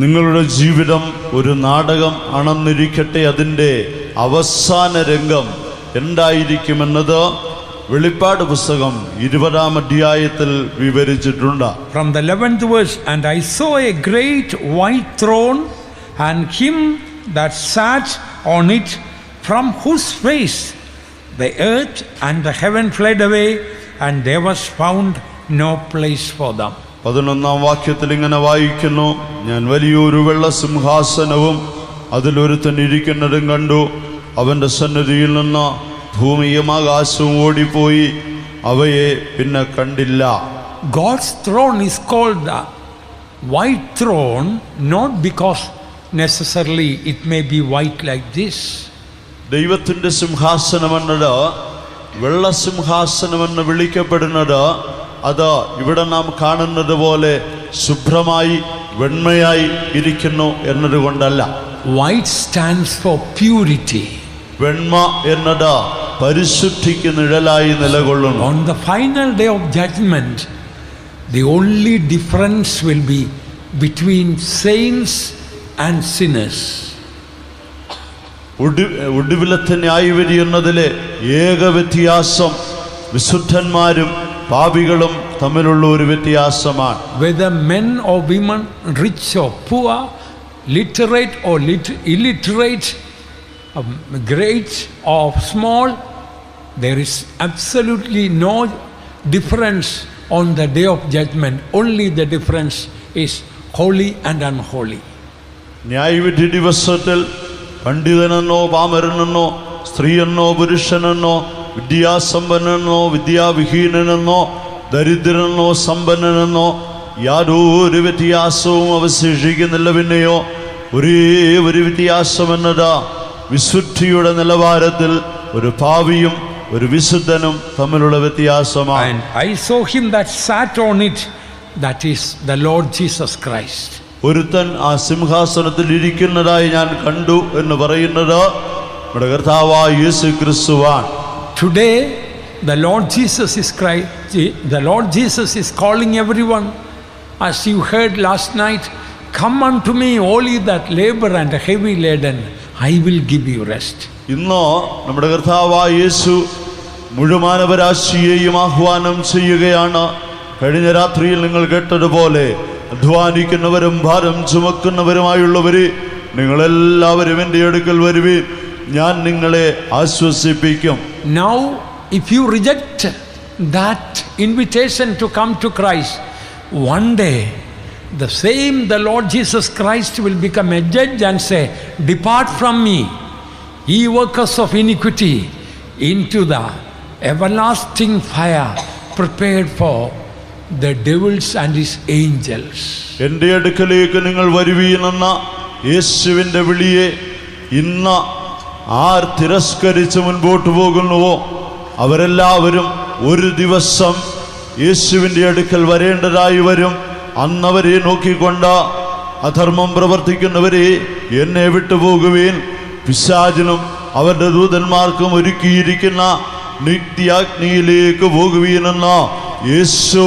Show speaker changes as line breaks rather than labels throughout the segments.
നിങ്ങളുടെ ജീവിതം ഒരു നാടകം ആണെന്നിരിക്കട്ടെ, അതിൻ്റെ അവസാന രംഗം എന്തായിരിക്കുമെന്നത് വെളിപ്പാട് പുസ്തകം 20-ാം അധ്യായത്തിൽ വിവരിച്ചിട്ടുണ്ട്.
From the 11th verse, and I saw a great white throne and him that sat on it, from whose face the earth and the heaven fled away, and there was found no place for them.
11-ാം വാക്യത്തിൽ ഇങ്ങനെ വായിക്കുന്നു, ഞാൻ വലിയൊരു വെള്ള സിംഹാസനവും അതിലൊരുത്തൻ ഇരിക്കുന്നതും കണ്ടു. അവൻ്റെ സന്നിധിയിൽ നിന്ന് ഭൂമിയും ആകാശവും ഓടിപ്പോയി, അവയെ പിന്നെ കണ്ടില്ല.
God's throne is called the white throne, not because necessarily it may be white like this.
ദൈവത്തിൻ്റെ സിംഹാസനമെന്നത് വെള്ള സിംഹാസനമെന്ന് വിളിക്കപ്പെടുന്നത് അത് ഇവിടെ നാം കാണുന്നത് പോലെ ശുഭ്രമായി വെണ്മയായി ഇരിക്കുന്നു എന്നതുകൊണ്ടല്ല.
White stands for purity.
വെണ്മ എന്നത് പരിശുദ്ധിക്ക് നിഴലായി നിലകൊള്ളുന്നു.
On the final day of judgment, the only difference will be between saints and sinners.
ഒടുവിലത്തെ ന്യായവിധി എന്നതിലെ ഏക വ്യത്യാസം വിശുദ്ധന്മാരും പാപികളും തമ്മിലുള്ള ഒരു വ്യത്യാസമാണ്.
Whether men or women, rich or poor, literate or illiterate, great or small, there is absolutely no difference on the day of judgment. Only the difference is holy and unholy.
ന്യായവിധി ദിവസത്തിൽ പണ്ഡിതനെന്നോ പാമരനെന്നോ സ്ത്രീയെന്നോ പുരുഷനെന്നോ വിദ്യാസമ്പന്നനെന്നോ വിദ്യാവിഹീനനെന്നോ ദരിദ്രനെന്നോ സമ്പന്നനെന്നോ യാതൊരു വ്യത്യാസവും അവശേഷിക്കുന്നില്ല. പിന്നെയോ ഒരേ ഒരു വ്യത്യാസമെന്നത് വിശുദ്ധിയുടെ നിലവാരത്തിൽ ഒരു പാപിയും ഒരു വിശുദ്ധനും തമ്മിലുള്ള വ്യത്യാസമാണ്.
And I saw him that sat on it, that is the Lord Jesus Christ.
ഒരുത്തൻ ആ സിംഹാസനത്തിൽ ഇരിക്കുന്നതായി ഞാൻ കണ്ടു എന്ന് പറയുന്നത് നമ്മുടെ കർത്താവായ യേശു ക്രിസ്തുവാണ്.
Today the Lord Jesus is calling everyone, as you heard last night, come unto me all ye that labor and are heavy laden, I will give you rest.
ഇന്ന് നമ്മുടെ കർത്താവായ യേശു മുഴുവനാനവരാശിയെയും ആഹ്വാനം ചെയ്യുകയാണ്. കഴിഞ്ഞ രാത്രിയിൽ നിങ്ങൾ കേട്ടതുപോലെ അധ്വാനിക്കുന്നവരും ഭാരം ചുമക്കുന്നവരുമായുള്ളവരെ നിങ്ങളെല്ലാവരും എൻ്റെ അടുക്കൽ വരുവീൻ, ഞാൻ നിങ്ങളെ ആശ്വസിപ്പിക്കും.
Now if you reject that invitation to come to Christ, one day the Lord Jesus Christ will become a judge and say, depart from me, ye workers of iniquity, into the everlasting fire prepared for the devils and his angels.
എൻ്റെ അടുക്കലേക്ക് നിങ്ങൾ വരുവീനെന്ന യേശുവിൻ്റെ വിളിയെ ഇന്ന് R തിരസ്കരിച്ച് മുൻപോട്ട് പോകുന്നുവോ അവരെല്ലാവരും ഒരു ദിവസം യേശുവിൻ്റെ അടുക്കൽ വരേണ്ടതായി വരും. അന്നവരെ നോക്കിക്കൊണ്ട് അധർമ്മം പ്രവർത്തിക്കുന്നവരെ എന്നെ വിട്ടുപോകുവീൻ, പിശാചിനും അവരുടെ ദൂതന്മാർക്കും ഒരുക്കിയിരിക്കുന്ന നിത്യാഗ്നിയിലേക്ക് പോകുവീനെന്ന യേശു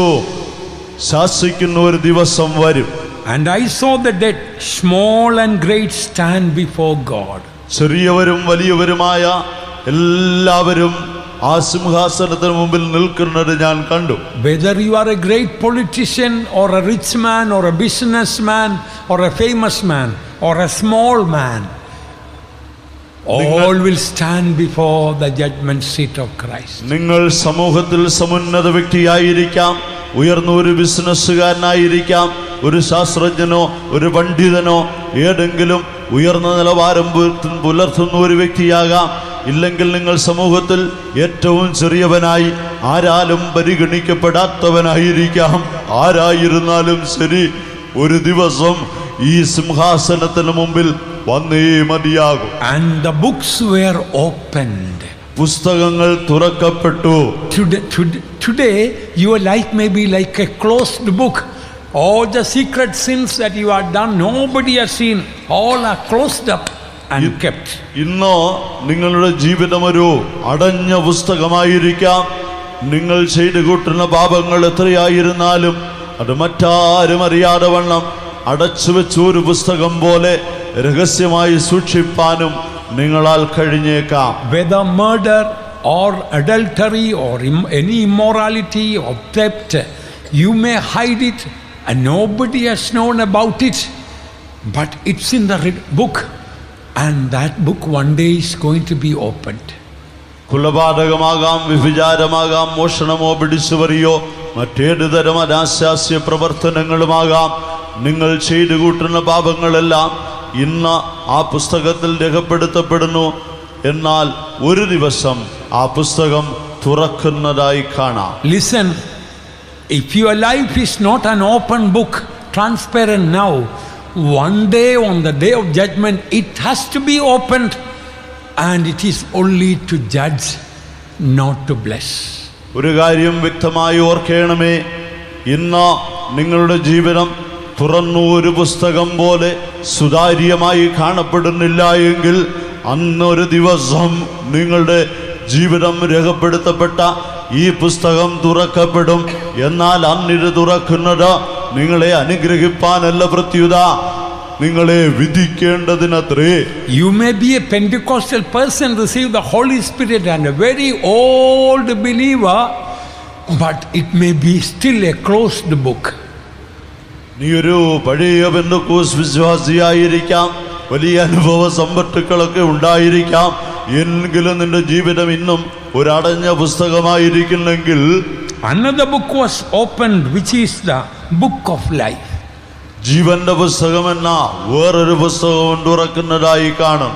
ശാസിക്കുന്ന ഒരു ദിവസം വരും.
And I saw the dead, small and great, stand before God.
ചെറിയവരും വലിയവരുമായ എല്ലാവരും ആ സിംഹാസനത്തിന് മുമ്പിൽ നിൽക്കുന്നത് ഞാൻ കണ്ടു.
Whether you are a great politician or a rich man or a businessman or a famous man or a small man, all will stand before the judgment seat of Christ.
നിങ്ങൾ സമൂഹത്തിൽ സമുന്നത വ്യക്തിയായിരിക്കാം, ഉയർന്ന ഒരു ബിസിനസ്സുകാരനായിരിക്കാം, ഒരു ശാസ്ത്രജ്ഞനോ ഒരു പണ്ഡിതനോ ഏതെങ്കിലും ഉയർന്ന നിലവാരം പുലർത്തുന്ന ഒരു വ്യക്തിയാകാം. ഇല്ലെങ്കിൽ നിങ്ങൾ സമൂഹത്തിൽ ഏറ്റവും ചെറിയവനായി ആരാലും പരിഗണിക്കപ്പെടാത്തവനായിരിക്കാം. ആരായിരുന്നാലും ശരി, ഒരു ദിവസം ഈ സിംഹാസനത്തിന് മുമ്പിൽ വന്നേ മതിയാകും.
And the books were opened.
പുസ്തകങ്ങൾ തുറക്കപ്പെട്ടു.
Today your life may be like a closed book. All the secret sins that you have done, nobody has seen. All are closed up and kept.
ഇന്ന് നിങ്ങളുടെ ജീവിതം ഒരു അടഞ്ഞ പുസ്തകമായിരിക്കാം. നിങ്ങൾ ചെയ്തു കൂട്ടുന്ന പാപങ്ങൾ എത്രയായിരുന്നാലും അത് മറ്റാരും അറിയാതെ വണ്ണം അടച്ചുവെച്ച ഒരു പുസ്തകം പോലെ രഹസ്യമായി സൂക്ഷിപ്പാനും നിങ്ങളാൽ കഴിഞ്ഞേക്കാം.
Whether murder or adultery or any immorality or theft, you may hide it and nobody has known about it, but it's in the book, and that book one day is going to be opened.
കൊലപാതകമാകാം, വ്യഭിചാരമാകാം, മോഷണമോ പിടിച്ചുപറിയോ മറ്റേത് തരം അനാശാസ്യ പ്രവർത്തനങ്ങളുമാകാം. നിങ്ങൾ ചെയ്തു കൂട്ടുന്ന പാപങ്ങളെല്ലാം ഇന്ന് ആ പുസ്തകത്തിൽ രേഖപ്പെടുത്തപ്പെടുന്നു. എന്നാൽ ഒരു ദിവസം ആ പുസ്തകം തുറക്കുന്നതായി കാണാം.
Listen, if your life is not an open book, transparent now, one day on the day of judgment it has to be opened, and it is only to judge, not to bless.
ഒരു കാര്യം വ്യക്തമായി ഓർക്കണമേ, ഇന്ന് നിങ്ങളുടെ ജീവിതം തുറന്നു ഒരു പുസ്തകം പോലെ സുതാര്യമായി കാണപ്പെടുന്നില്ല എങ്കിൽ അന്നൊരു ദിവസം നിങ്ങളുടെ ജീവിതം രേഖപ്പെടുത്തപ്പെട്ട ഈ പുസ്തകം തുറക്കപ്പെടും. എന്നാൽ അന്നിത് തുറക്കുന്നത് നിങ്ങളെ അനുഗ്രഹിപ്പാനല്ല, പ്രത്യുത നിങ്ങളെ വിധിക്കേണ്ടതിനത്രേ.
You may be a Pentecostal person, receive the Holy Spirit and a very old believer, but it may be still a closed book.
നീ ഒരു പഴയ പെന്തക്കോസ്ത് വിശ്വാസിയായിരിക്കാം, വലിയ അനുഭവ സമ്പത്തുക്കളൊക്കെ ഉണ്ടായിരിക്കാം, എങ്കിലും നിന്റെ ജീവിതം ഇന്നും ഒരടഞ്ഞ പുസ്തകമായിരിക്കുന്നെങ്കിൽ
another book was opened, which is the book of life.
ജീവന്റെ പുസ്തകമെന്ന വേറൊരു പുസ്തകം തുറക്കുന്നതായി കാണും.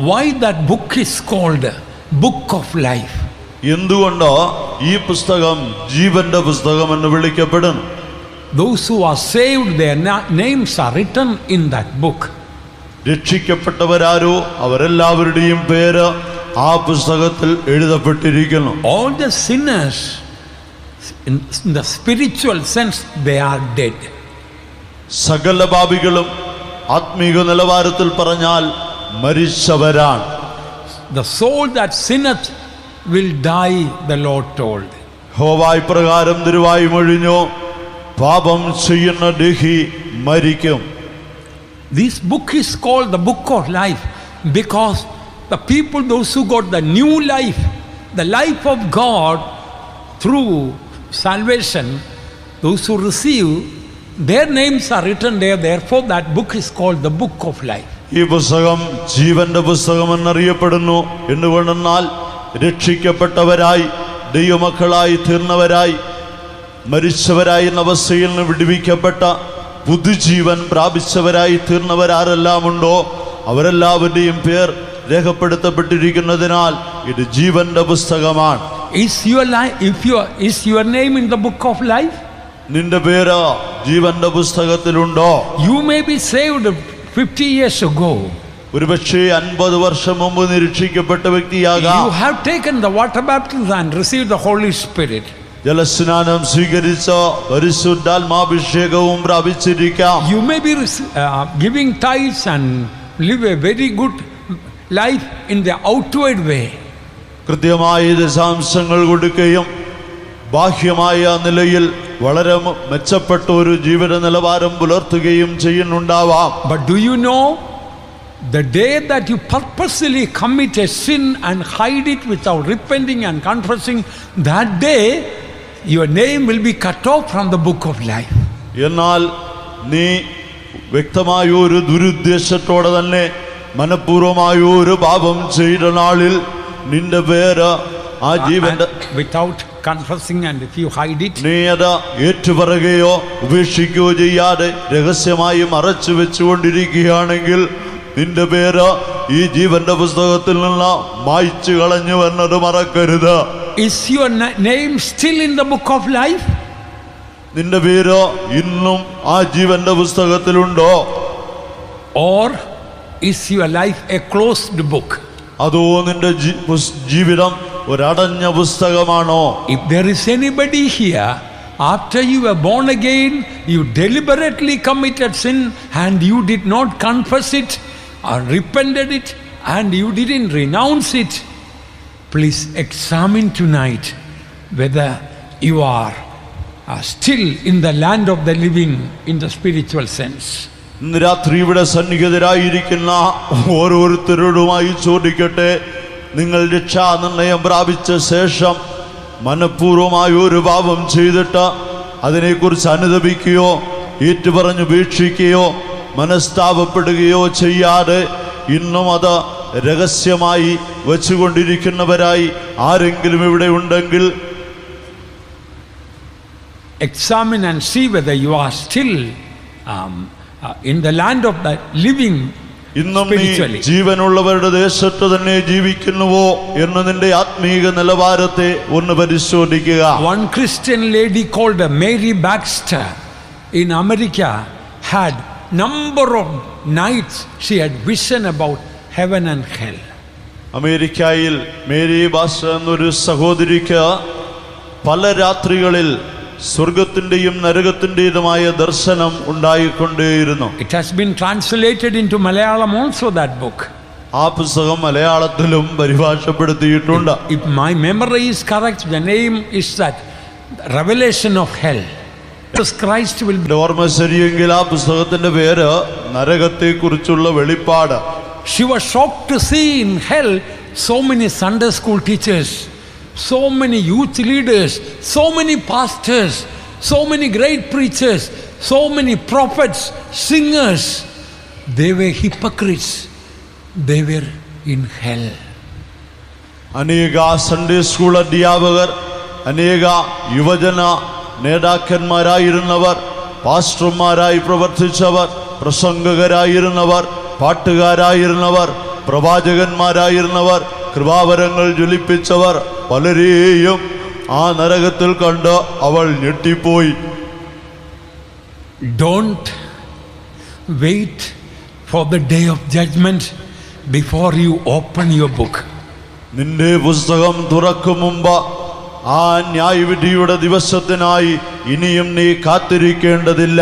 Why that book is called book of life?
എന്തുകൊണ്ടോ ഈ പുസ്തകം ജീവന്റെ പുസ്തകം എന്ന് വിളിക്കപ്പെടുന്നു?
Those who are saved, their names are written in that book.
രക്ഷിക്കപ്പെട്ടവരാരോ അവരെല്ലാവരുടെയും പേര് ആ പുസ്തകത്തിൽ എഴുതപ്പെട്ടിരിക്കുന്നു.
All the sinners, in the spiritual sense, they are dead.
സകല പാപികളും ആത്മീക നിലവാരത്തിൽ പറഞ്ഞാൽ മരിച്ചവരാണ്.
The soul that sinneth will die, the Lord told.
യഹോവ ഇപ്രകാരം തിരുവായി മൊഴിഞ്ഞു, പാപം ചെയ്യുന്ന ദേഹി മരിക്കും.
This book is called the book of life because the people, those who got the new life, the life of God through salvation, those who receive, their names are written there. Therefore that book is called the book of life.
ഈ പുസ്തകം ജീവന്റെ പുസ്തകം എന്നറിയപ്പെടുന്നു. എന്തുകൊണ്ടെന്നാൽ രക്ഷിക്കപ്പെട്ടവരായി ദൈവമക്കളായി തീർന്നവരായി മരിച്ചവരായി എന്ന അവസ്ഥയിൽ നിന്ന് വിടുവിക്കപ്പെട്ട പുതുജീവൻ പ്രാപിച്ചവരായി തീർന്നവരാരെല്ലാം ഉണ്ടോ അവരെല്ലാവരുടെയും പേർ രേഖപ്പെടുത്തപ്പെട്ടിരിക്കുന്നതിനാൽ ഇത് ജീവന്റെ പുസ്തകമാണ്.
Is your name in the book of life?
നിന്റെ പേര് ജീവന്റെ പുസ്തകത്തിലുണ്ടോ?
You may be saved 50 years ago.
ഒരുപക്ഷേ 50 വർഷം മുമ്പ് നിരീക്ഷിക്കപ്പെട്ട വ്യക്തിയാകാം.
You have taken the water baptism and received the Holy Spirit.
ജലസ്നാനം സ്വീകരിച്ച പരിശുദ്ധാത്മാഭിഷേകവും പ്രാപിച്ചിരിക്കാം.
You may be giving tithes and live a very good life in the outward way.
കൃത്യമായി ദശാംശങ്ങൾ കൊടുക്കുകയും ബാഹ്യമായ നിലയിൽ വളരെ മെച്ചപ്പെട്ട ഒരു ജീവിത നിലവാരം പുലർത്തുകയും ചെയ്യുന്നുണ്ടാവാം.
But do you know, the day that you purposely commit a sin and hide it without repenting and confessing, that day your name will be cut off from the book of life.
എന്നാൽ നീ വ്യക്തമായ ഒരു ദുരുദ്ദേശത്തോടെ തന്നെ മനഃപൂർവമായ ഒരു പാപം ചെയ്ത നാളിൽ നിന്റെ പേര് ആ ജീവന്റെ
without confessing, and if you hide it,
നീ അത് ഏറ്റുപറയുകയോ ഉപേക്ഷിക്കുകയോ ചെയ്യാതെ രഹസ്യമായി മറച്ചു വെച്ചുകൊണ്ടിരിക്കുകയാണെങ്കിൽ നിന്റെ പേര് ഈ ജീവന്റെ പുസ്തകത്തിൽ നിന്ന് മായ്ച്ചു കളഞ്ഞു എന്നത് മറക്കരുത്.
Is your name still in the book of life?
നിന്റെ പേര് ഇന്നും ആ ജീവന്റെ പുസ്തകത്തിലുണ്ടോ?
Or is your life a closed book?
അതോ നിന്റെ ജീവിതം ഒരടഞ്ഞ പുസ്തകമാണോ?
If there is anybody here, after you were born again, you deliberately committed sin and you did not confess it or repented it and you didn't renounce it, please examine tonight whether you are still in the land of the living in the spiritual sense.
ഇന്ന് രാത്രി ഇവിടെ സന്നിഹിതരായിരിക്കുന്ന ഓരോരുത്തരോടുമായി ചോദിക്കട്ടെ, നിങ്ങൾ രക്ഷാനിർണയം പ്രാപിച്ച ശേഷം മനഃപൂർവമായ ഒരു പാപം ചെയ്തിട്ട് അതിനെക്കുറിച്ച് അനുതപിക്കുകയോ ഏറ്റുപറഞ്ഞ് വീക്ഷിക്കുകയോ മനസ്താപപ്പെടുകയോ ചെയ്യാതെ ഇന്നും അത് രഹസ്യമായി വച്ചുകൊണ്ടിരിക്കുന്നവരായി ആരെങ്കിലും ഇവിടെ ഉണ്ടെങ്കിൽ
examine and see whether you are still in the land of the living
ഇന്നും നീ
spiritually.
ജീവനുള്ളവരുടെ ദേശത്ത് തന്നെ ജീവിക്കുന്നുവോ എന്ന് നിന്റെ ആത്മീക നിലവാരത്തെ ഒന്ന് പരിശോധിക്കുക.
One Christian lady called Mary Baxter in America had number of nights she had vision about heaven and hell.
അമേരിക്കയിൽ മേരി ബാസ്റ്റർ എന്നൊരു സഹോദരിക്ക് പല രാത്രികളിൽ സ്വർഗത്തിന്റെയും നരകത്തിന്റേതുമായ ദർശനം ഉണ്ടായിക്കൊണ്ടേയിരുന്നു.
It has been translated into Malayalam also, that book.
ആ പുസ്തകം മലയാളത്തിലും പരിഭാഷപ്പെടുത്തിയിട്ടുണ്ട്.
If my memory is correct, the name is that Revelation of Hell. Jesus Christ will be.
ഓർമ്മ ശരിയെങ്കിൽ ആ പുസ്തകത്തിന്റെ പേര് നരകത്തെ കുറിച്ചുള്ള വെളിപ്പാട്.
She was shocked to see in hell so many Sunday school teachers, so many youth leaders, so many pastors, so many great preachers, so many prophets, singers. They were hypocrites. They were in hell.
അനേക Sunday school അധ്യാപകർ, അനേക യുവജന നേതാക്കന്മാരായിരുന്നവർ, പാസ്റ്റർമാരായി പ്രവർത്തിച്ചവർ, പ്രസംഗകരായിരുന്നവർ, പാട്ടുകാരായിരുന്നവർ, പ്രവാചകന്മാരായിരുന്നവർ, കൃപാവരങ്ങൾ ജ്വലിപ്പിച്ചവർ പലരെയും ആ നരകത്തിൽ കണ്ട് അവൾ ഞെട്ടിപ്പോയി.
Don't wait for the day of judgment before you open your book.
നിന്റെ പുസ്തകം തുറക്കും മുമ്പ് ആ ന്യായവിധിയുടെ ദിവസത്തിനായി ഇനിയും നീ കാത്തിരിക്കേണ്ടതില്ല.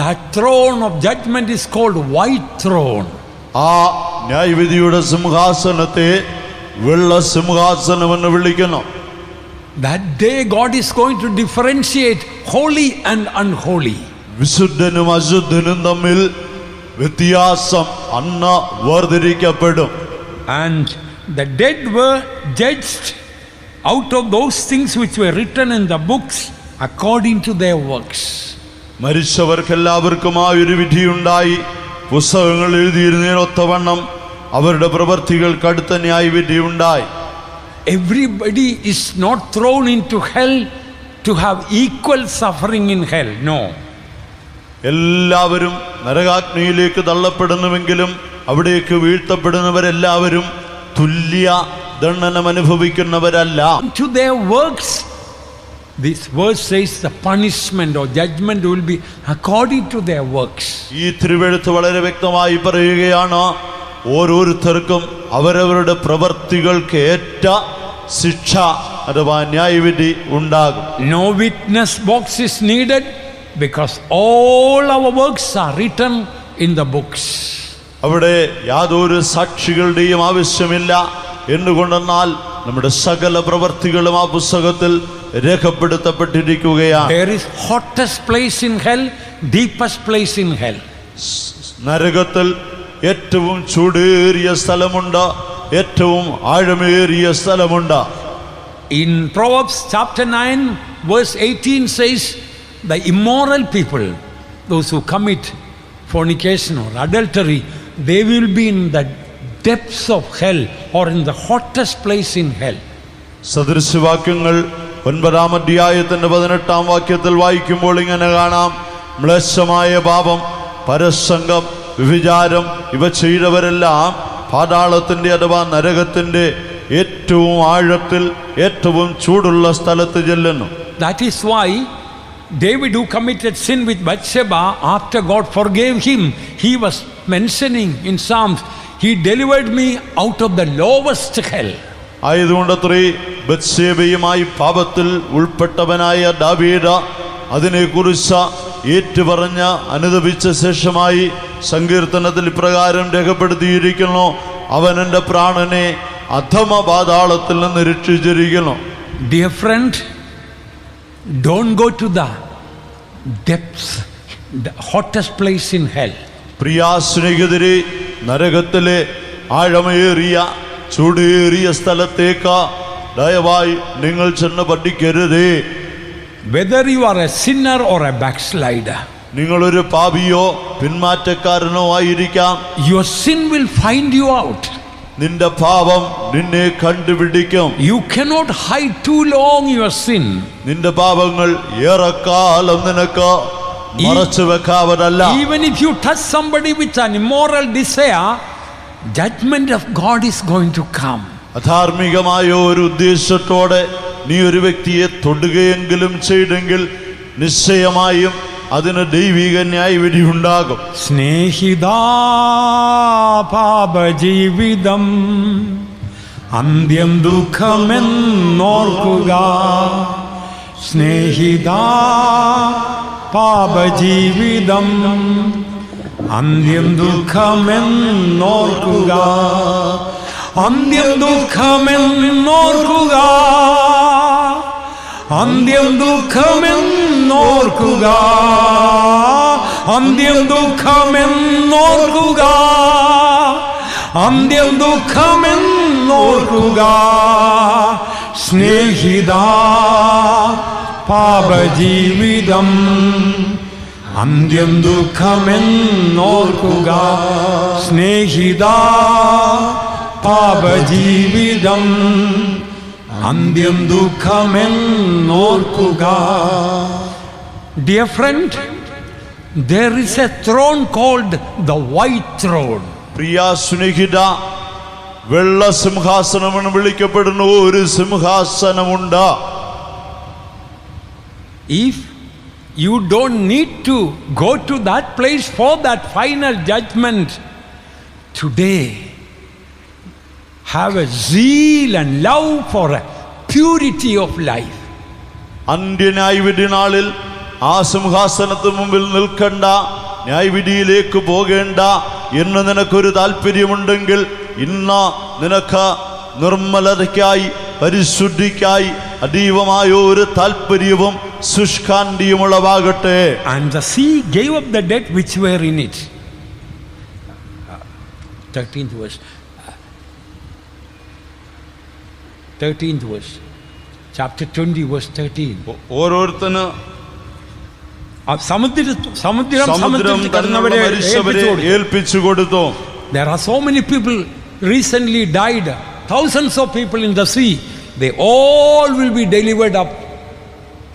That throne of judgment is called white throne.
ആ ന്യായവിധിയുടെ സിംഹാസനത്തെ വെള്ള സിംഹാസനം എന്ന് വിളിക്കുന്നു.
That day God is going to differentiate holy and unholy.
വിശുദ്ധനും അശുദ്ധനും തമ്മിൽ വ്യത്യാസം അന്ന് വേർതിരിക്കപ്പെടും.
And the dead were judged out of those things which were written in the books according to their works.
മരിച്ചവർക്കെല്ലാവർക്കും ആ ഒരു വിധിയുണ്ടായി. പുസ്തകങ്ങൾ എഴുതിയിരുന്നതിനൊത്തവണ്ണം അവരുടെ പ്രവൃത്തികൾക്ക് അടുത്ത ന്യായവിധി ഉണ്ടായി.
Everybody is not thrown into hell to have equal suffering in hell. No.
എല്ലാവരും നരകാഗ്നിയിലേക്ക് തള്ളപ്പെടുന്നുവെങ്കിലും അവിടേക്ക് വീഴ്ത്തപ്പെടുന്നവരെല്ലാവരും തുല്യ ദണ്ഡനം അനുഭവിക്കുന്നവരല്ല.
To their works, this verse says the punishment or judgment will be according to their works.
ഈ തിരുവെഴുത്ത് വളരെ വ്യക്തമായി പറയുകയാണ്, ഓരോരുത്തർക്കും അവരവരുടെ പ്രവർത്തികൾക്ക് ഏറ്റ ശിക്ഷ അഥവാ ന്യായവിധി ഉണ്ടാകും.
No witness box is needed because all our works are written in the books.
അവിടെ യാതൊരു സാക്ഷികളുടെയും ആവശ്യമില്ല. എന്തുകൊണ്ടെന്നാൽ നമ്മുടെ സകല പ്രവർത്തികളും ആ പുസ്തകത്തിൽ രേഖപ്പെടുത്തപ്പെട്ടിരിക്കുകയാണ്.
There is hottest place in hell, deepest place in hell.
നരകത്തിൽ ഏറ്റവും ചൂടേറിയ സ്ഥലമുണ്ട്, ഏറ്റവും ആഴമേറിയ സ്ഥലമുണ്ട്.
In Proverbs chapter 9 verse 18 says, the immoral people, those who commit fornication or adultery, they will be in the depths of hell or in the hottest place in hell.
സദൃശവാക്യങ്ങൾ 9-ാം അധ്യായത്തിന്റെ 18-ാം വാക്യത്തിൽ വായിക്കുമ്പോൾ ഇങ്ങനെ കാണാം, മ്ലേച്ഛമായ പാപം, പരസംഗം, വ്യഭിചാരം ഇവ ചെയ്തവരെല്ലാം പാതാളത്തിന്റെ അഥവാ നരകത്തിന്റെ ഏറ്റവും ആഴത്തിൽ ഏറ്റവും ചൂടുള്ള സ്ഥലത്ത് ചെല്ലുന്നു.
That is why David, who committed sin with Bathsheba, after God forgave him, he was mentioning in Psalms, he delivered me out of the lowest hell.
ആയതുകൊണ്ടത്രേ ബത്ശേബയുമായി പാപത്തിൽ ഉൾപ്പെട്ടവനായ ദാവീദ് അതിനെക്കുറിച്ച് ഏറ്റുപറഞ്ഞ് അനുദപിച്ച ശേഷമായി സങ്കീർത്തനത്തിൽ ഇപ്രകാരം രേഖപ്പെടുത്തിയിരിക്കുന്നു, അവൻ എൻ്റെ പ്രാണനെ അധമ പാതാളത്തിൽ നിന്ന് രക്ഷിച്ചിരിക്കുന്നു.
Dear friend, don't go to the depths, the hottest place in hell.
പ്രിയ സ്നേഹിതരെ, നരകത്തിലെ ആഴമേറിയ ചൂടേറിയ സ്ഥലത്തേക്ക് ദയവായി നിങ്ങൾ ചെന്ന് പഠിക്കരുതേ.
Whether you are a sinner or a backslider,
നിങ്ങളൊരു പാപിയോ പിന്മാറ്റക്കാരനോ ആയിരിക്കാം,
your sin will find you out.
നിന്റെ പാപം നിന്നെ കണ്ടുപിടിക്കും.
You cannot hide too long your sin.
നിന്റെ പാപങ്ങൾ ഏറെക്കാലം നിനക്ക് മറച്ചു വെക്കാവതല്ല.
Even if you touch somebody with an immoral desire, judgment of God is going to come.
അധാർമികമായ ഒരു ഉദ്ദേശത്തോടെ നീ ഒരു വ്യക്തിയെ തൊടുകയെങ്കിലും ചെയ്തെങ്കിൽ നിശ്ചയമായും അതിന് ദൈവിക ന്യായവിധി ഉണ്ടാകും.
സ്നേഹിതാ പാപജീവിതം അന്ത്യം ദുഃഖമെന്നോർക്കുക. സ്നേഹിതാ പാപജീവിതം അന്ത്യം ദുഃഖമെന്നോർക്കുക. അന്ത്യം ദുഃഖമെന്നോർക്കുക. അന്ത്യം ദുഃഖമെന്നോർക്കുക. അന്ത്യം ദുഃഖമെന്നോർക്കുക. അന്ത്യം ദുഃഖമെന്നോർക്കുക. സ്നേഹിതാ പാപജീവിതം അന്ത്യം ദുഃഖമെന്നോർക്കുക. സ്നേഹിതാ പാപജീവിതം അന്ത്യം ദുഃഖമെന്നോർക്കുക. Dear friend, there is a throne called the white throne.
പ്രിയ സ്നേഹിത, വെള്ള സിംഹാസനമെന്ന് വിളിക്കപ്പെടുന്ന ഒരു സിംഹാസനമുണ്ട്.
If you don't need to go to that place for that final judgment, today have a zeal and love for a purity of life.
അന്ത്യന്യായവിധി നാളിൽ ആ സിംഹാസനത്തിന് മുമ്പിൽ നിൽക്കണ്ട, ന്യായവിധിയിലേക്ക് പോകേണ്ട എന്ന് നിനക്കൊരു താല്പര്യമുണ്ടെങ്കിൽ ഇന്ന് നിനക്ക് നിർമ്മലതയ്ക്കായി പരിശുദ്ധിക്കായി അതീവമായ ഒരു താല്പര്യവും ശുഷ്കാന്തിയുമുള്ളവാകട്ടെ.
And the sea gave up the dead which were in it. 13th verse. 13th verse. Chapter 20 verse 13.
ഓരോരുത്തന്
സമുദ്രം
സമുദ്രം തന്നവരെ മരിച്ചവരെ ഏൽപ്പിച്ചു കൊടുത്തു.
There are so many people recently died, thousands of people in the sea. They all will be delivered up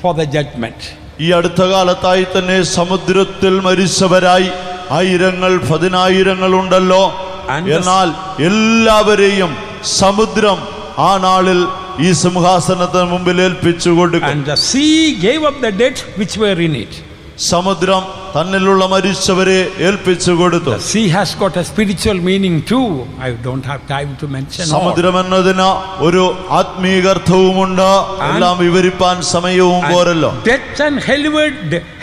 for the judgment.
ഈ അടുത്ത കാലത്തായി തന്നെ സമുദ്രത്തിൽ മരിച്ചവരായി ആയിരങ്ങൾ പതിനായിരങ്ങൾ ഉണ്ടല്ലോ. എന്നാൽ എല്ലാവരെയും സമുദ്രം ആ നാളിൽ ഈ സിംഹാസനത്തിന് മുമ്പിൽ ഏൽപ്പിച്ചു കൊടുക്കും.
And the sea gave up the dead which were in it.
സമുദ്രം തന്നിലുള്ള മരിച്ചവരെ ഏൽപ്പിച്ചു കൊടുത്തു.
The sea has got a spiritual meaning too. I don't have time to mention all.
സമുദ്രം എന്നതിന് ഒരു ആത്മീയ അർത്ഥവുമുണ്ട്. എല്ലാം വിവരിപ്പാൻ സമയവും പോരല്ലോ.
Death and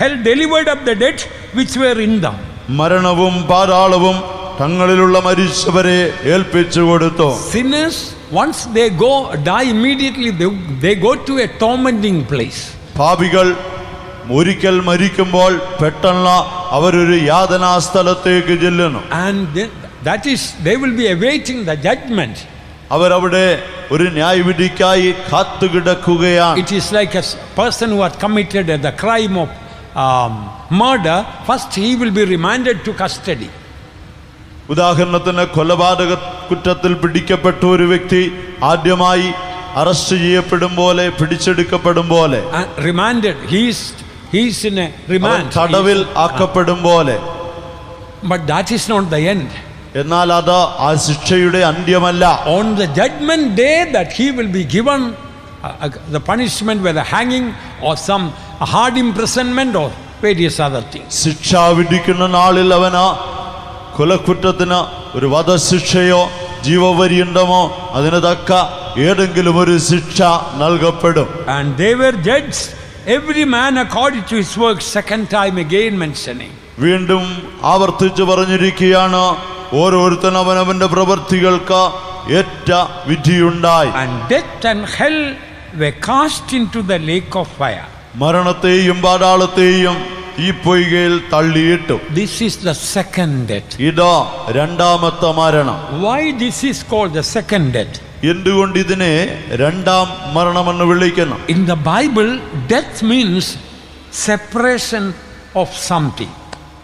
hell delivered up the dead which were in them.
മരണവും പാതാളവും തങ്ങളിലുള്ള മരിച്ചവരെ ഏൽപ്പിച്ചു കൊടുത്തു.
Sinners, once they die immediately, they go to a tormenting place.
പാപികൾ ഒരിക്കൽ മരിക്കുമ്പോൾ പെട്ടെന്ന് അവരൊരു യാതനാ സ്ഥലത്തേക്ക് ചെല്ലുന്നു.
And that is, they will be awaiting the judgment.
അവരവിടെ ഒരു ന്യായവിധിക്കായി കാത്തുകിടക്കുകയാണ്.
It is like a person who has committed the crime of murder. First he will be remanded to custody.
ഉദാഹരണത്തിന് കൊലപാതക കുറ്റത്തിൽ പിടിക്കപ്പെട്ട ഒരു വ്യക്തി ആദ്യമായി അറസ്റ്റ് ചെയ്യപ്പെടും പോലെ പിടിച്ചെടുക്കപ്പെടും പോലെ
remanded, he is in a remand,
തടവിൽ ആക്കപ്പെടും പോലെ.
but that is not the end.
എന്നാൽ അത് ആ ശിക്ഷയുടെ അന്ത്യമല്ല.
On the judgment day that he will be given the punishment, whether hanging or some hard imprisonment or various other things.
ശിക്ഷ വിധിക്കുന്ന നാളിൽ അവന് കൊലക്കുറ്റത്തിന് ഒരു വധശിക്ഷയോ ജീവപര്യന്തമോ അതിന് തക്ക ഏതെങ്കിലും ഒരു ശിക്ഷ നൽകപ്പെടും.
And they were judged, every man according to his work. Second time again mentioning.
വീണ്ടും ആവർത്തിച്ചു പറഞ്ഞിരിക്കുകയാണ്, ഓരോരുത്തൻ അവനവന്റെ പ്രവൃത്തികൾക്ക് ഏറ്റ വിധിയുണ്ടായി.
And death and hell were cast into the lake of fire.
മരണത്തെയും പാതാളത്തെയും ഈ പൊയ്കയിൽ തള്ളിയിട്ടു.
This is the second death.
ഇതാ രണ്ടാമത്തെ മരണം.
Why this is called the second death?
എന്തുകൊണ്ട് ഇതിനെ രണ്ടാം മരണമെന്ന് വിളിക്കുന്നു?
In the Bible, death means separation of something.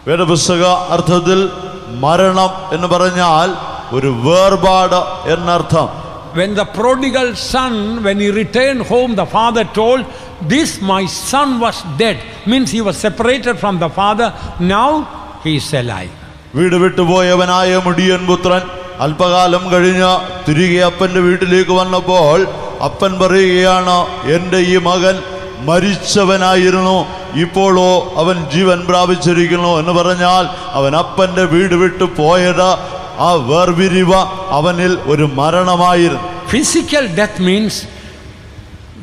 വേദപുസ്തക അർത്ഥത്തിൽ മരണം എന്ന് പറഞ്ഞാൽ ഒരു വേർപാട് എന്നർത്ഥം.
When the prodigal son, when he returned home, the father told, "This my son was dead." Means he was separated from the father. Now he is alive.
വീട് വിട്ടുപോയവനായ മുടിയൻ പുത്രൻ അല്പകാലം കഴിഞ്ഞ് തിരികെ അപ്പൻ്റെ വീട്ടിലേക്ക് വന്നപ്പോൾ അപ്പൻ പറയുകയാണ്, എൻ്റെ ഈ മകൻ മരിച്ചവനായിരുന്നു, ഇപ്പോഴോ അവൻ ജീവൻ പ്രാപിച്ചിരിക്കുന്നു എന്ന് പറഞ്ഞാൽ അവൻ അപ്പൻ്റെ വീട് വിട്ടു പോയത് ആ വേർപിരിവ് അവനിൽ ഒരു മരണമായിരുന്നു.
Physical death means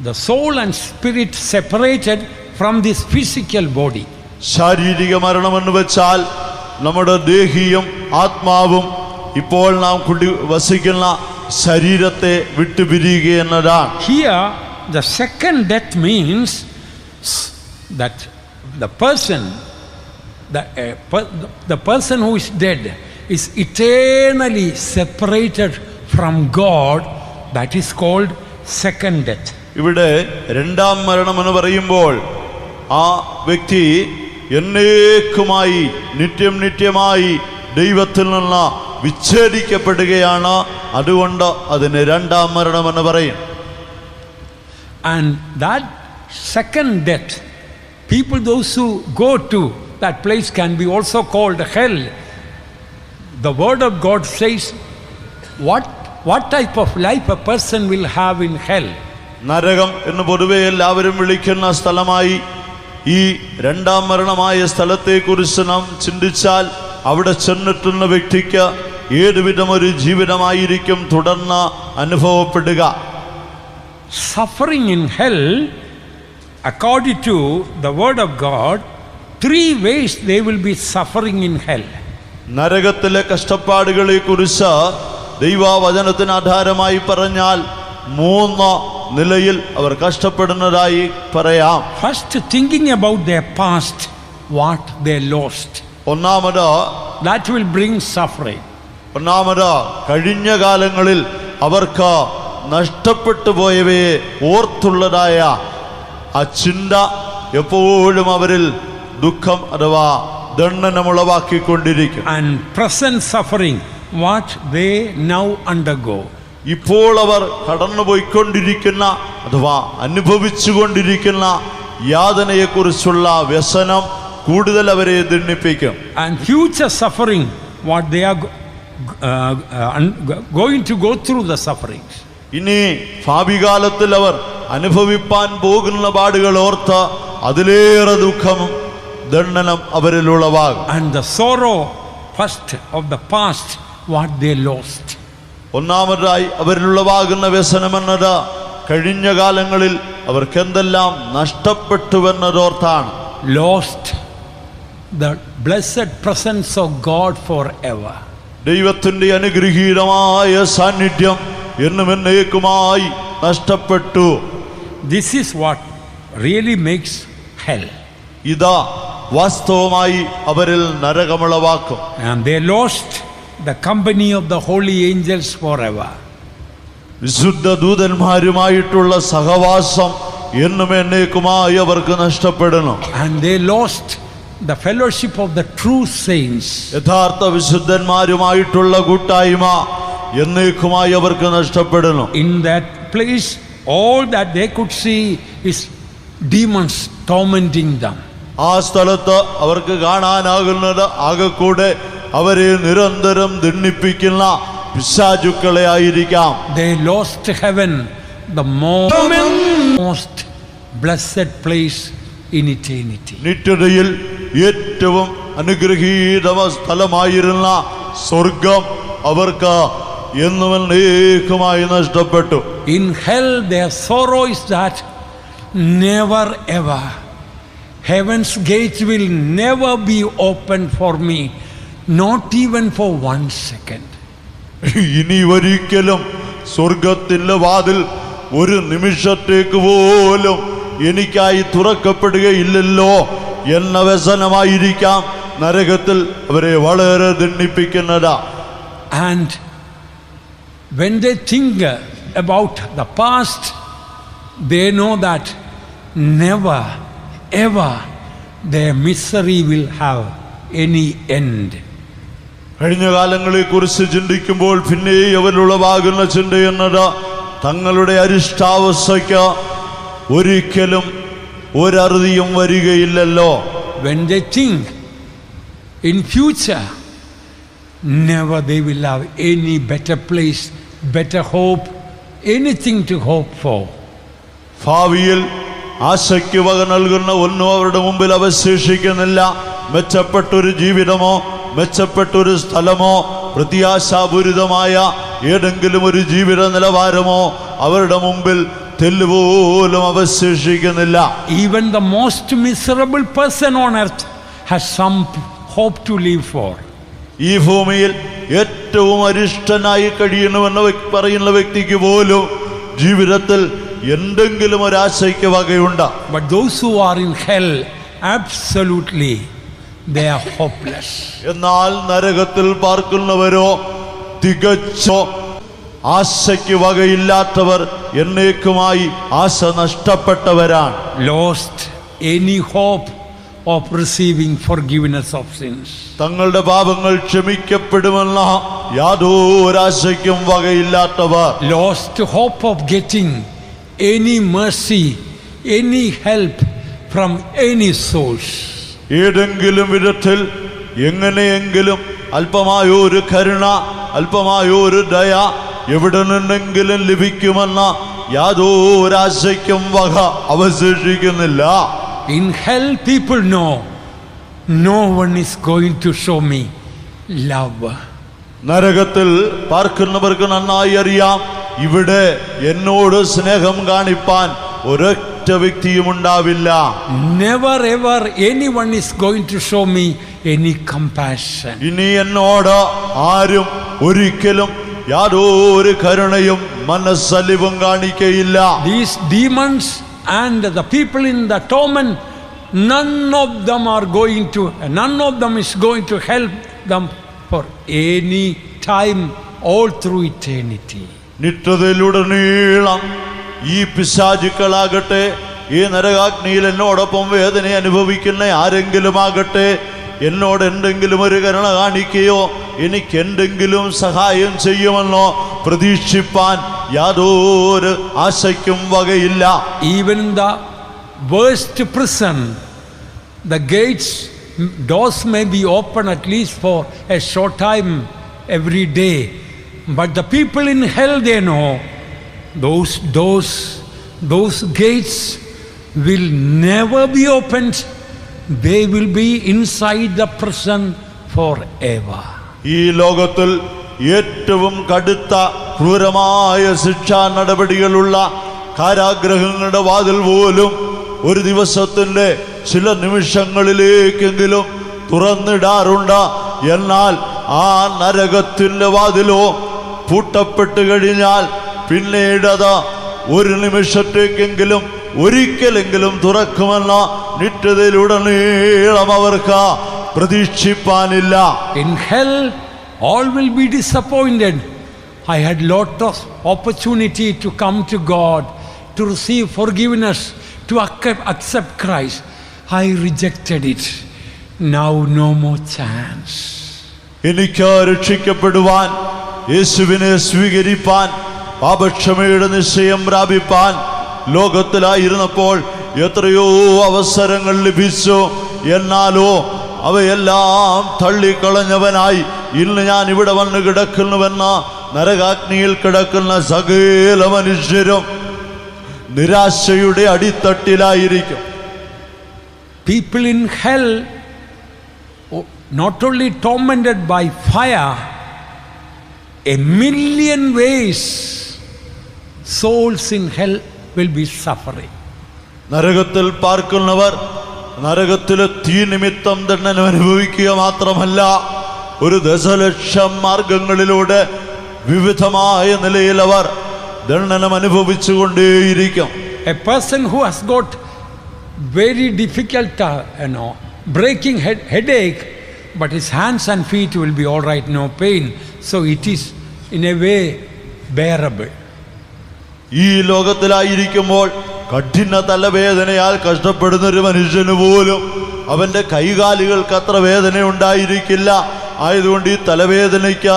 the soul and spirit separated from this physical body.
ശാരീരിക മരണമെന്ന് വെച്ചാൽ നമ്മുടെ ദേഹിയും ആത്മാവും ഇപ്പോൾ നാം വസിക്കുന്ന ശരീരത്തെ വിട്ടുപിരിയുക എന്നതാണ്.
Here the second death means that the person who is dead is eternally separated from God. That is called second death.
ഇവിടെ രണ്ടാം മരണം എന്ന് പറയുമ്പോൾ ആ വ്യക്തി എന്നേക്കുമായി നിത്യമായി ദൈവത്തിൽ നിന്ന് വിച്ഛേദിക്കപ്പെടുകയാണ്. അതുകൊണ്ട് അതിന് രണ്ടാം മരണം എന്ന് പറയും.
And that second death, people, those who go to that place, can be also called hell. The word of God says what type of life a person will have in hell.
നരകം എന്ന് പൊതുവെ എല്ലാവരും വിളിക്കുന്ന സ്ഥലമായി ഈ രണ്ടാം മരണമായ സ്ഥലത്തെക്കുറിച്ച് നാം ചിന്തിച്ചാൽ അവിടെ ചെന്നെത്തുന്ന വ്യക്തിക്ക് ഏതുവിധം ഒരു ജീവിതമായിരിക്കും തുടർന്ന് അനുഭവപ്പെടുക.
Suffering in hell, according to the word of God, 3 ways they will be suffering in hell.
നരകത്തിലെ കഷ്ടപ്പാടുകളെ കുറിച്ച് ദൈവവചനത്തിന് ആധാരമായി പറഞ്ഞാൽ 3 നിലയിൽ അവർ കഷ്ടപ്പെടുന്നതായി പറയാം.
First, thinking about their past, what they lost.
ഒന്നാമത്
That will bring suffering.
കഴിഞ്ഞ കാലങ്ങളിൽ അവർക്ക് നഷ്ടപ്പെട്ടു പോയവയെ ഓർത്തുള്ളതായ ആ ചിന്ത എപ്പോഴും അവരിൽ ദുഃഖം അഥവാ ദണ്ഡനമുളവാക്കിക്കൊണ്ടിരിക്കും.
And present suffering, what they now undergo.
ഇപ്പോൾ അവർ കടന്നുപോയിക്കൊണ്ടിരിക്കുന്ന അഥവാ അനുഭവിച്ചുകൊണ്ടിരിക്കുന്ന യാതനയെക്കുറിച്ചുള്ള വ്യസനം കൂടുതൽ അവരെ ദണ്ഡിപ്പിക്കും.
And future suffering, what they are going to go through the sufferings.
ഇനി ഭാവികാലത്തിൽ അവർ അനുഭവിപ്പാൻ പോകുന്ന പാടുകൾ ഓർത്ത് അതിലേറെ ദുഃഖവും ദണ്ഡനം അവരിൽ ഉളവാകും.
And the sorrow first of the past, what they lost.
ഒന്നാമതായി അവരിലുളവാകുന്ന വ്യസനമെന്നത് കഴിഞ്ഞ കാലങ്ങളിൽ അവർക്ക് എന്തെല്ലാം നഷ്ടപ്പെട്ടുവെന്നതോർത്താണ്.
Lost the blessed presence of God forever.
ദൈവത്തിന്റെ അനുഗ്രഹീതമായ സാന്നിധ്യം എന്നും എന്നേക്കുമായി നഷ്ടപ്പെട്ടു.
This is what really makes hell.
ഇതാ വാസ്തവമായി അവരിൽ നരകമുളവാക്കും.
And they lost the company of the holy angels forever.
വിശുദ്ധ ദൂതന്മാരുമായിട്ടുള്ള സഹവാസം എന്നും എന്നേക്കുമായി അവർക്ക് നഷ്ടപ്പെടുന്നു.
And they lost the fellowship of the true saints.
യഥാർത്ഥ വിശുദ്ധന്മാരുമായിട്ടുള്ള കൂട്ടായ്മ എന്നേക്കുമായി അവർക്ക് നഷ്ടപ്പെടുന്നു.
In that place, all that they could see is demons tormenting them.
ആ സ്ഥലത്ത് അവർക്ക് കാണാനാകുന്നത് ആകെക്കൂടെ അവരെ നിരന്തരം ദണ്ഡിപ്പിക്കുന്ന പിശാചുക്കളെ ആയിരിക്കാം.
They lost heaven, the most blessed place in eternity.
നിത്യതയിൽ ഏറ്റവും അനുഗ്രഹീത സ്ഥലമായിരുന്ന സ്വർഗം അവർക്ക് എന്നും എന്നേക്കുമായി നഷ്ടപ്പെട്ടു.
In hell their sorrow is that never ever heaven's gates will never be opened for me, not even for 1 second.
ഇനി ഒരിക്കലും സ്വർഗത്തിന്റെ വാതിൽ ഒരു നിമിഷത്തേക്ക് പോലും എനിക്കായി തുറക്കപ്പെടുകയില്ലല്ലോ എന്ന വ്യസനമായിരിക്കാം നരകത്തിൽ അവരെ വളരെ ദണ്ഡിപ്പിക്കുന്നത്.
And when they think about the past, they know that never ever their misery will have any end.
കഴിഞ്ഞ കാലങ്ങളെക്കുറിച്ച് ചിന്തിക്കുമ്പോൾ പിന്നെ അവരിലുളവാകുന്ന ചിന്ത എന്നത് തങ്ങളുടെ അരിഷ്ടാവസ്ഥയ്ക്ക് ഒരിക്കലും ഒരറുതിയും വരികയില്ലല്ലോ.
When they think in future, never they will have any better place, better hope, anything to hope for.
ഭാവിയിൽ ആശയ്ക്ക് വക നൽകുന്ന ഒന്നും അവരുടെ മുമ്പിൽ അവശേഷിക്കുന്നില്ല. മെച്ചപ്പെട്ടൊരു ജീവിതമോ മെച്ചപ്പെട്ടൊരു സ്ഥലമോ പ്രത്യാശാപൂരിതമായ ഏതെങ്കിലും ഒരു ജീവിത നിലവാരമോ അവരുടെ മുമ്പിൽ തെല്ലുപോലും അവശേഷിക്കുന്നില്ല.
Even the most miserable person on earth has some hope to live for.
ഈ ഭൂമിയിൽ ഏറ്റവും അരിഷ്ടനായി കഴിയണമെന്ന് പറയുന്ന വ്യക്തിക്ക് പോലും ജീവിതത്തിൽ എന്തെങ്കിലും ഒരാശയ്ക്ക് വകയുണ്ട്.
But those who are in hell, absolutely they are hopeless.
എന്നാൽ നരകത്തിൽ പാർക്കുന്നവരോ തികച്ചോ ആശയ്ക്ക് വകയില്ലാത്തവർ, എന്നേക്കുമായി ആശ നഷ്ടപ്പെട്ടവരാണ്.
Lost any hope of receiving forgiveness of sins.
തങ്ങളുടെ പാപങ്ങൾ ക്ഷമിക്കപ്പെടുമെന്ന യാതൊരാശയ്ക്കും വകയില്ലാത്തവർ.
Lost hope of getting any mercy, any help from any source.
ഏതെങ്കിലും വിധത്തിൽ എങ്ങനെയെങ്കിലും അല്പമായോ ഒരു കരുണ, അല്പമായോ ഒരു ദയ എവിടെ നിന്നെങ്കിലും ലഭിക്കുമെന്ന യാതൊരാശയ്ക്കും വക അവശേഷിക്കുന്നില്ല.
In hell people know no one is going to show me love.
നരകത്തിൽ പാർക്കുന്നവർക്ക് നന്നായി അറിയാം, ഇവിടെ എന്നോട് സ്നേഹം കാണിപ്പാൻ ഒരൊറ്റ വ്യക്തിയും ഉണ്ടാവില്ല.
Never ever anyone is going to show me any compassion.
ഇനി എന്നോട് ആരും ഒരിക്കലും യാതൊരു കരുണയും മനസ്സലിവും കാണിക്കയില്ല.
These demons and the people in the torment, none of them is going to help them for any time, all through eternity.
നിത്യതയിലുടനീളം ഈ പിശാചുക്കളാകട്ടെ, ഈ നരകാഗ്നിയിൽ എന്നോടൊപ്പം വേദന അനുഭവിക്കുന്ന ആരെങ്കിലും ആകട്ടെ, എന്നോട് എന്തെങ്കിലും ഒരു കരുണ കാണിക്കുകയോ എനിക്ക് എന്തെങ്കിലും സഹായം ചെയ്യുമെന്നോ പ്രതീക്ഷിപ്പാൻ യാതൊരു ആശയ്ക്കും വകയില്ല.
Even the worst prison, the doors may be open at least for a short time every day, but the people in hell, they know those doors, those gates will never be opened. They will be inside the prison forever.
ഈ ലോകത്തിൽ ഏറ്റവും കടുത്ത ക്രൂരമായ ശിക്ഷാ നടപടികളുള്ള കാരാഗ്രഹങ്ങളുടെ വാതിൽ പോലും ഒരു ദിവസത്തിൻ്റെ ചില നിമിഷങ്ങളിലേക്കെങ്കിലും തുറന്നിടാറുണ്ട്. എന്നാൽ ആ നരകത്തിൻ്റെ വാതിലോ പൂട്ടപ്പെട്ട് കഴിഞ്ഞാൽ പിന്നീടത് ഒരു നിമിഷത്തേക്കെങ്കിലും ഒരിക്കലെങ്കിലും തുറക്കുമെന്ന നിത്യതയിലുടനീളം അവർക്ക് പ്രതീക്ഷിപ്പാനില്ല.
In hell, all will be disappointed. I had lot of opportunity to come to God, to receive forgiveness, to accept Christ. I rejected it. Now no more chance.
എനിക്ക് രക്ഷിക്കപ്പെടുവാൻ, യേശുവിനെ സ്വീകരിപ്പാൻ, പാപക്ഷമയുടെ നിശ്ചയം പ്രാപിപ്പാൻ ലോകത്തിലായിരുന്നപ്പോൾ എത്രയോ അവസരങ്ങൾ ലഭിച്ചു. എന്നാലോ അവയെല്ലാം തള്ളിക്കളഞ്ഞവനായി ഇന്ന് ഞാൻ ഇവിടെ വന്ന് കിടക്കുന്നുവെന്ന നരകാഗ്നിയിൽ കിടക്കുന്ന സകല മനുഷ്യരും നിരാശയുടെ അടിത്തട്ടിലായിരിക്കും.
People in hell, not only tormented by fire, a million ways souls in hell will be suffering.
നരകത്തിൽ പാർക്കുന്നവർ നരകത്തിലെ തീ നിമിത്തം തന്നെ അനുഭവിക്കുക മാത്രമല്ല, ഒരു ദശലക്ഷം മാർഗങ്ങളിലൂടെ വിവിധമായ നിലയിൽ അവർ ദണ്ഡനം അനുഭവിച്ചുകൊണ്ടേയിരിക്കും.
A person who has got very difficult, breaking headache, but his hands and feet will be all right, no pain. So it is in a way bearable.
ഈ ലോകത്തിലായിരിക്കുമ്പോൾ കഠിന തലവേദനയാൽ കഷ്ടപ്പെടുന്ന ഒരു മനുഷ്യന് പോലും അവന്റെ കൈകാലുകൾക്ക് അത്ര വേദന ഉണ്ടായിരിക്കില്ല. ആയതുകൊണ്ട് ഈ തലവേദനയ്ക്ക്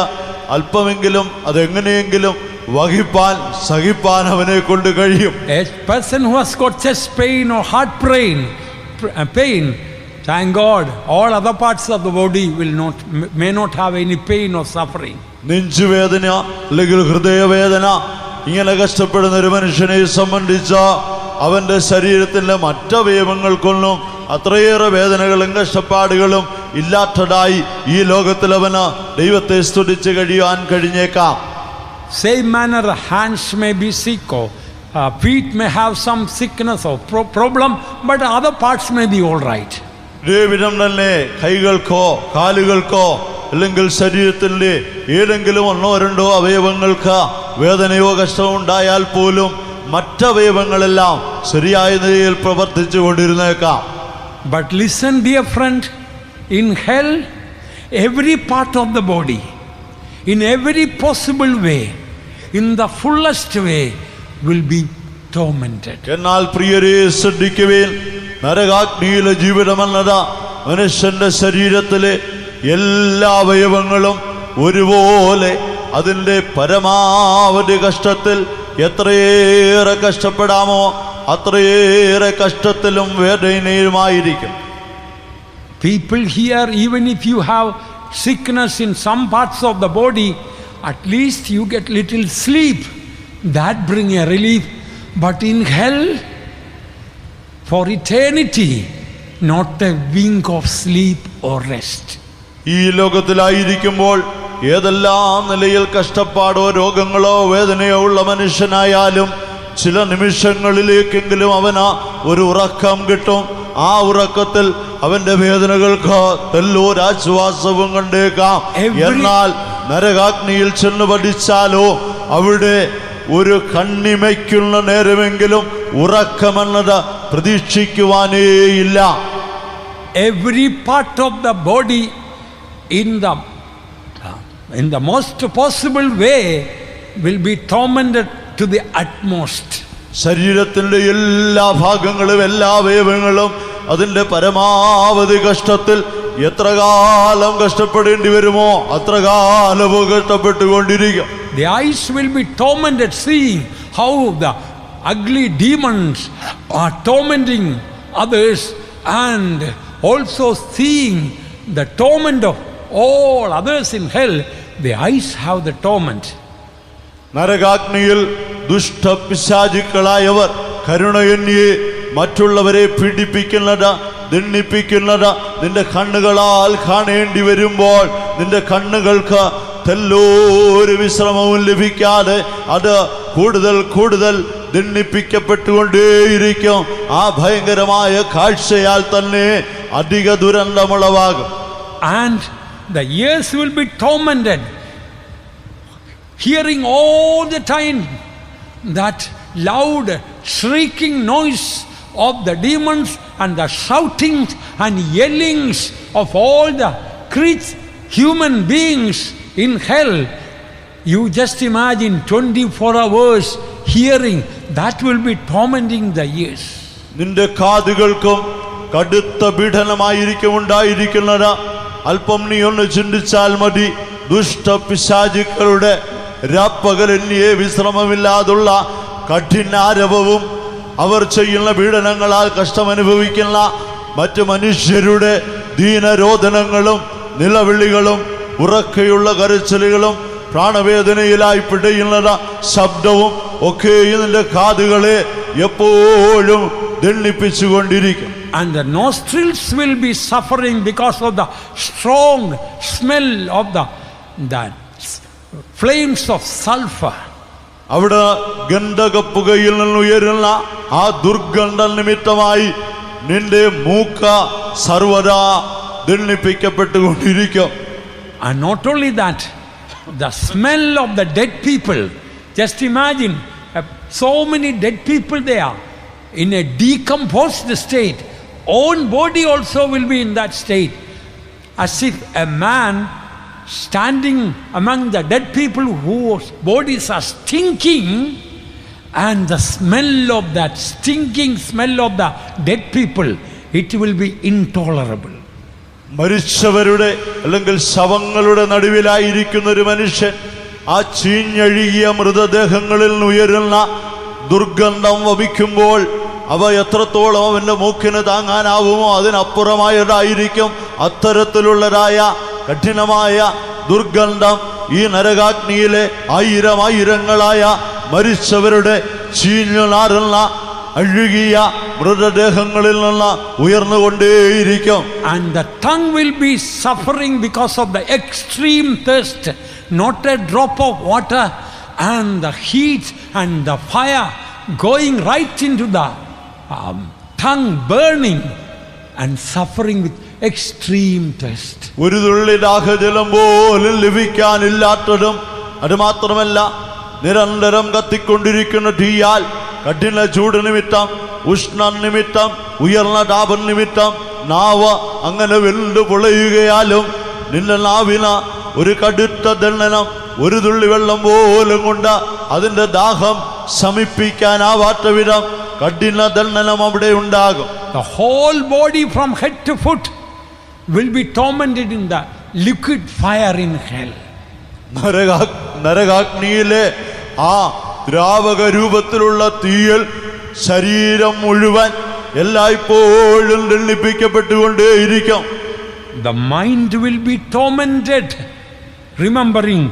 അല്പമെങ്കിലും അതെങ്ങനെയെങ്കിലും വഹിപ്പാൻ സഹിപ്പാൻ അവനെ കൊണ്ട് കഴിയും.
A person who has got chest pain or heart pain, thank God, all other parts of the body may not have any pain or suffering.
നെഞ്ചുവേദന അല്ലെങ്കിൽ ഹൃദയവേദന ഇങ്ങനെ കഷ്ടപ്പെടുന്ന ഒരു മനുഷ്യനെ സംബന്ധിച്ച അവന്റെ ശരീരത്തിലെ മറ്റവയവങ്ങൾക്കൊന്നും അത്രയേറെ വേദനകളും കഷ്ടപ്പാടുകളും ഇല്ലാത്തതായി ഈ ലോകത്തിൽ അവന് ദൈവത്തെ സ്തുതിച്ച് കഴിയാൻ കഴിഞ്ഞേക്കാം.
Same manner, hands may be sick or feet may have some sickness or problem, but other parts may be all right.
ഇതേവിധം തന്നെ കൈകൾക്കോ കാലുകൾക്കോ അല്ലെങ്കിൽ ശരീരത്തിൻ്റെ ഏതെങ്കിലും ഒന്നോ രണ്ടോ അവയവങ്ങൾക്ക് വേദനയോ കഷ്ടമോ ഉണ്ടായാൽ പോലും മറ്റവയവങ്ങളെല്ലാം ശരിയായ നിലയിൽ പ്രവർത്തിച്ചു കൊണ്ടിരുന്നേക്കാം.
But listen, dear friend, in hell, every part of the body, in every possible way, in the fullest way, will be tormented.
എന്നാൽ പ്രിയരെ ശ്രദ്ധിക്കുവിൻ, നരകാഗ്നിയിലെ ജീവിതമെന്നത് മനുഷ്യന്റെ ശരീരത്തിലെ എല്ലാ അവയവങ്ങളും ഒരുപോലെ അതിൻ്റെ പരമാവധി കഷ്ടത്തിൽ എത്രയേറെ കഷ്ടപ്പെടാമോ അത്രയേറെ കഷ്ടത്തിലും വേദനയുമായിരിക്കും.
People here, even if you have sickness in some parts of the body, at least you get little sleep. That bring a relief. But in hell, for eternity, not a wink of sleep or rest.
ഈ ലോകത്തിലായിരിക്കുമ്പോൾ ഏതെല്ലാം നിലയിൽ കഷ്ടപ്പാടോ രോഗങ്ങളോ വേദനയോ ഉള്ള മനുഷ്യനായാലും ചില നിമിഷങ്ങളിലേക്കെങ്കിലും അവന് ഒരു ഉറക്കം കിട്ടും. ആ ഉറക്കത്തിൽ അവന്റെ വേദനകൾക്ക് തെല്ലൊരാശ്വാസവും കണ്ടേക്കാം. എന്നാൽ നരകാഗ്നിയിൽ ചെന്ന് പഠിച്ചാലോ അവിടെ ഒരു കണ്ണിമയ്ക്കുന്ന നേരമെങ്കിലും ഉറക്കമെന്നത് പ്രതീക്ഷിക്കുവാനേയില്ല.
Every part of the body in the most possible way will be tormented to the utmost.
ശരീരത്തിൻ്റെ എല്ലാ ഭാഗങ്ങളും എല്ലാ അവയവങ്ങളും അതിൻ്റെ പരമാവധി കഷ്ടത്തിൽ എത്ര കാലം കഷ്ടപ്പെടേണ്ടി വരുമോ അത്ര കാലവും കഷ്ടപ്പെട്ടുകൊണ്ടിരിക്കും.
The eyes will be tormented seeing how the ugly demons are tormenting others, and also seeing the torment of all others in hell. The eyes have the torment.
നരകാഗ്നിയിൽ ദുഷ്ടപിശാചുക്കളായവർ കരുണയന്യെ മറ്റുള്ളവരെ പീഡിപ്പിക്കുന്നത് ദണ്ഡിപ്പിക്കുന്നത് നിന്റെ കണ്ണുകളാൽ കാണേണ്ടി വരുമ്പോൾ നിന്റെ കണ്ണുകൾക്ക് തെല്ലൊരു വിശ്രമവും ലഭിക്കാതെ അത് കൂടുതൽ കൂടുതൽ ദണ്ഡിപ്പിക്കപ്പെട്ടുകൊണ്ടേയിരിക്കും. ആ ഭയങ്കരമായ കാഴ്ചയാൽ തന്നെ അധിക ദുരന്തമുളവാകും.
And the ears will be tormented, hearing all the time that loud shrieking noise of the demons and the shoutings and yellings of all the human beings in hell. You just imagine 24 hours hearing, that will be tormenting the ears.
നിന്റെ കാതുകൾക്കും കടുത്ത പീഡനമായിരിക്കും ഉണ്ടായിരിക്കുന്നത്. അല്പം നീ ഒന്ന് ചിന്തിച്ചാൽ മതി. ദുഷ്ടപിശാചുക്കളുടെ രാപ്പകലന്യെ വിശ്രമമില്ലാതുള്ള കഠിനാരവവും അവർ ചെയ്യുന്ന പീഡനങ്ങളാൽ കഷ്ടമനുഭവിക്കുന്ന മറ്റു മനുഷ്യരുടെ ദീനരോധനങ്ങളും നിലവിളികളും ഉറക്കെയുള്ള കരച്ചിലുകളും പ്രാണവേദനയിലായി പിടയുന്ന ശബ്ദവും ഒക്കെ നിന്റെ കാതുകളെ എപ്പോഴും ദണ്ഡിപ്പിച്ചുകൊണ്ടിരിക്കും.
And the nostrils will be suffering because of the strong smell of the flames of sulfur.
അവിടെ ഗന്ധകപ്പുകയിൽ നിന്നുയരുന്ന ആ ദുർഗന്ധ നിമിത്തമായി നിന്റെ മൂക്ക സർവദാ ദണ്ഡിപ്പിക്കപ്പെട്ടുകൊണ്ടിരിക്കും.
And not only that, the smell of the dead people. Just imagine, so many dead people there. in a decomposed state. Own body also will be in that state. As if a man standing among the dead people whose bodies are stinking, and the smell of that stinking smell of the dead people, it will be intolerable.
മരിച്ചവരുടെ അല്ലെങ്കിൽ ശവങ്ങളുടെ നടുവിലായിരിക്കുന്ന ഒരു മനുഷ്യൻ ആ ചീഞ്ഞഴുകിയ മൃതദേഹങ്ങളിൽ നിന്ന് ഉയരുന്ന ദുർഗന്ധം വമിക്കുമ്പോൾ അവ എത്രത്തോളം അവൻ്റെ മൂക്കിന് താങ്ങാനാവുമോ അതിനപ്പുറമായതായിരിക്കും അത്തരത്തിലുള്ളതായ കഠിനമായ ദുർഗന്ധം ഈ നരകാഗ്നിയിലെ ആയിരങ്ങളായ മരിച്ചവരുടെ ചീഞ്ഞു നാറുന്ന അഴുകിയ മൃതദേഹങ്ങളിൽ നിന്ന് ഉയർന്നുകൊണ്ടേയിരിക്കും.
And the tongue will be suffering because of the extreme thirst, not a drop of water, and the heat and the fire going right into the tongue, burning and suffering with extreme thirst.
ഒരു തുള്ളി ദാഹജലം പോലും ലഭിക്കാനില്ലാത്തതും അതുമാത്രമല്ല നിരന്തരം കത്തിക്കൊണ്ടിരിക്കുന്ന തീയാൽ കഠിന ചൂട് നിമിത്തം, ഉഷ്ണ നിമിത്തം, ഉയർന്ന താപം നിമിത്തം നാവ് അങ്ങനെ വെന്തു പൊളയുകയാലും നിന്റെ നാവിന് ഒരു കടുത്ത ദണ്ഡനം, ഒരു തുള്ളി വെള്ളം പോലും കൊണ്ട് അതിൻ്റെ ദാഹം ശമിപ്പിക്കാനാവാത്ത വിധം കഠിന ദണ്ഡനം അവിടെ ഉണ്ടാകും.
The whole body from head to foot will be tormented in the liquid fire in hell.
നരകാഗ്നിയിലെ ആ ദ്രാവക രൂപത്തിലുള്ള തീയിൽ ശരീരം മുഴുവൻ എല്ലായ്പ്പോഴും ദണ്ഡിപ്പിക്കപ്പെട്ടുകൊണ്ടേയിരിക്കും.
The mind will be tormented, remembering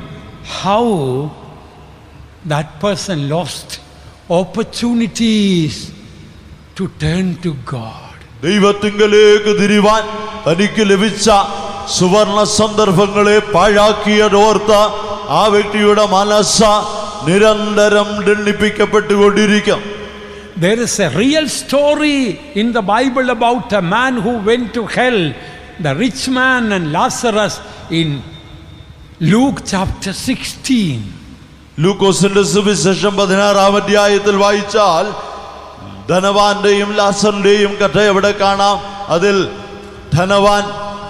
how that person lost opportunities to turn to God.
ദൈവത്തിങ്കലേക്ക് തിരിവാൻ തനിക്ക് ലഭിച്ച സുവർണ സന്ദർഭങ്ങളെ പാഴാക്കിയതോർത്ത് ആ വ്യക്തിയുടെ മനസ്സ് നിരന്തരം ദണ്ഡിപ്പിക്കപ്പെട്ടുകൊണ്ടിരിക്കും.
There is a real story in the Bible about a man who went to hell, the rich man and Lazarus, in Luke chapter 16.
ലൂക്കോസിന്റെ സുവിശേഷം 16-ാം അധ്യായത്തിൽ വായിച്ചാൽ ധനവാന്റെയും ലാസറിന്റെയും കഥ എവിടെ കാണാം. അതിൽ ധനവാൻ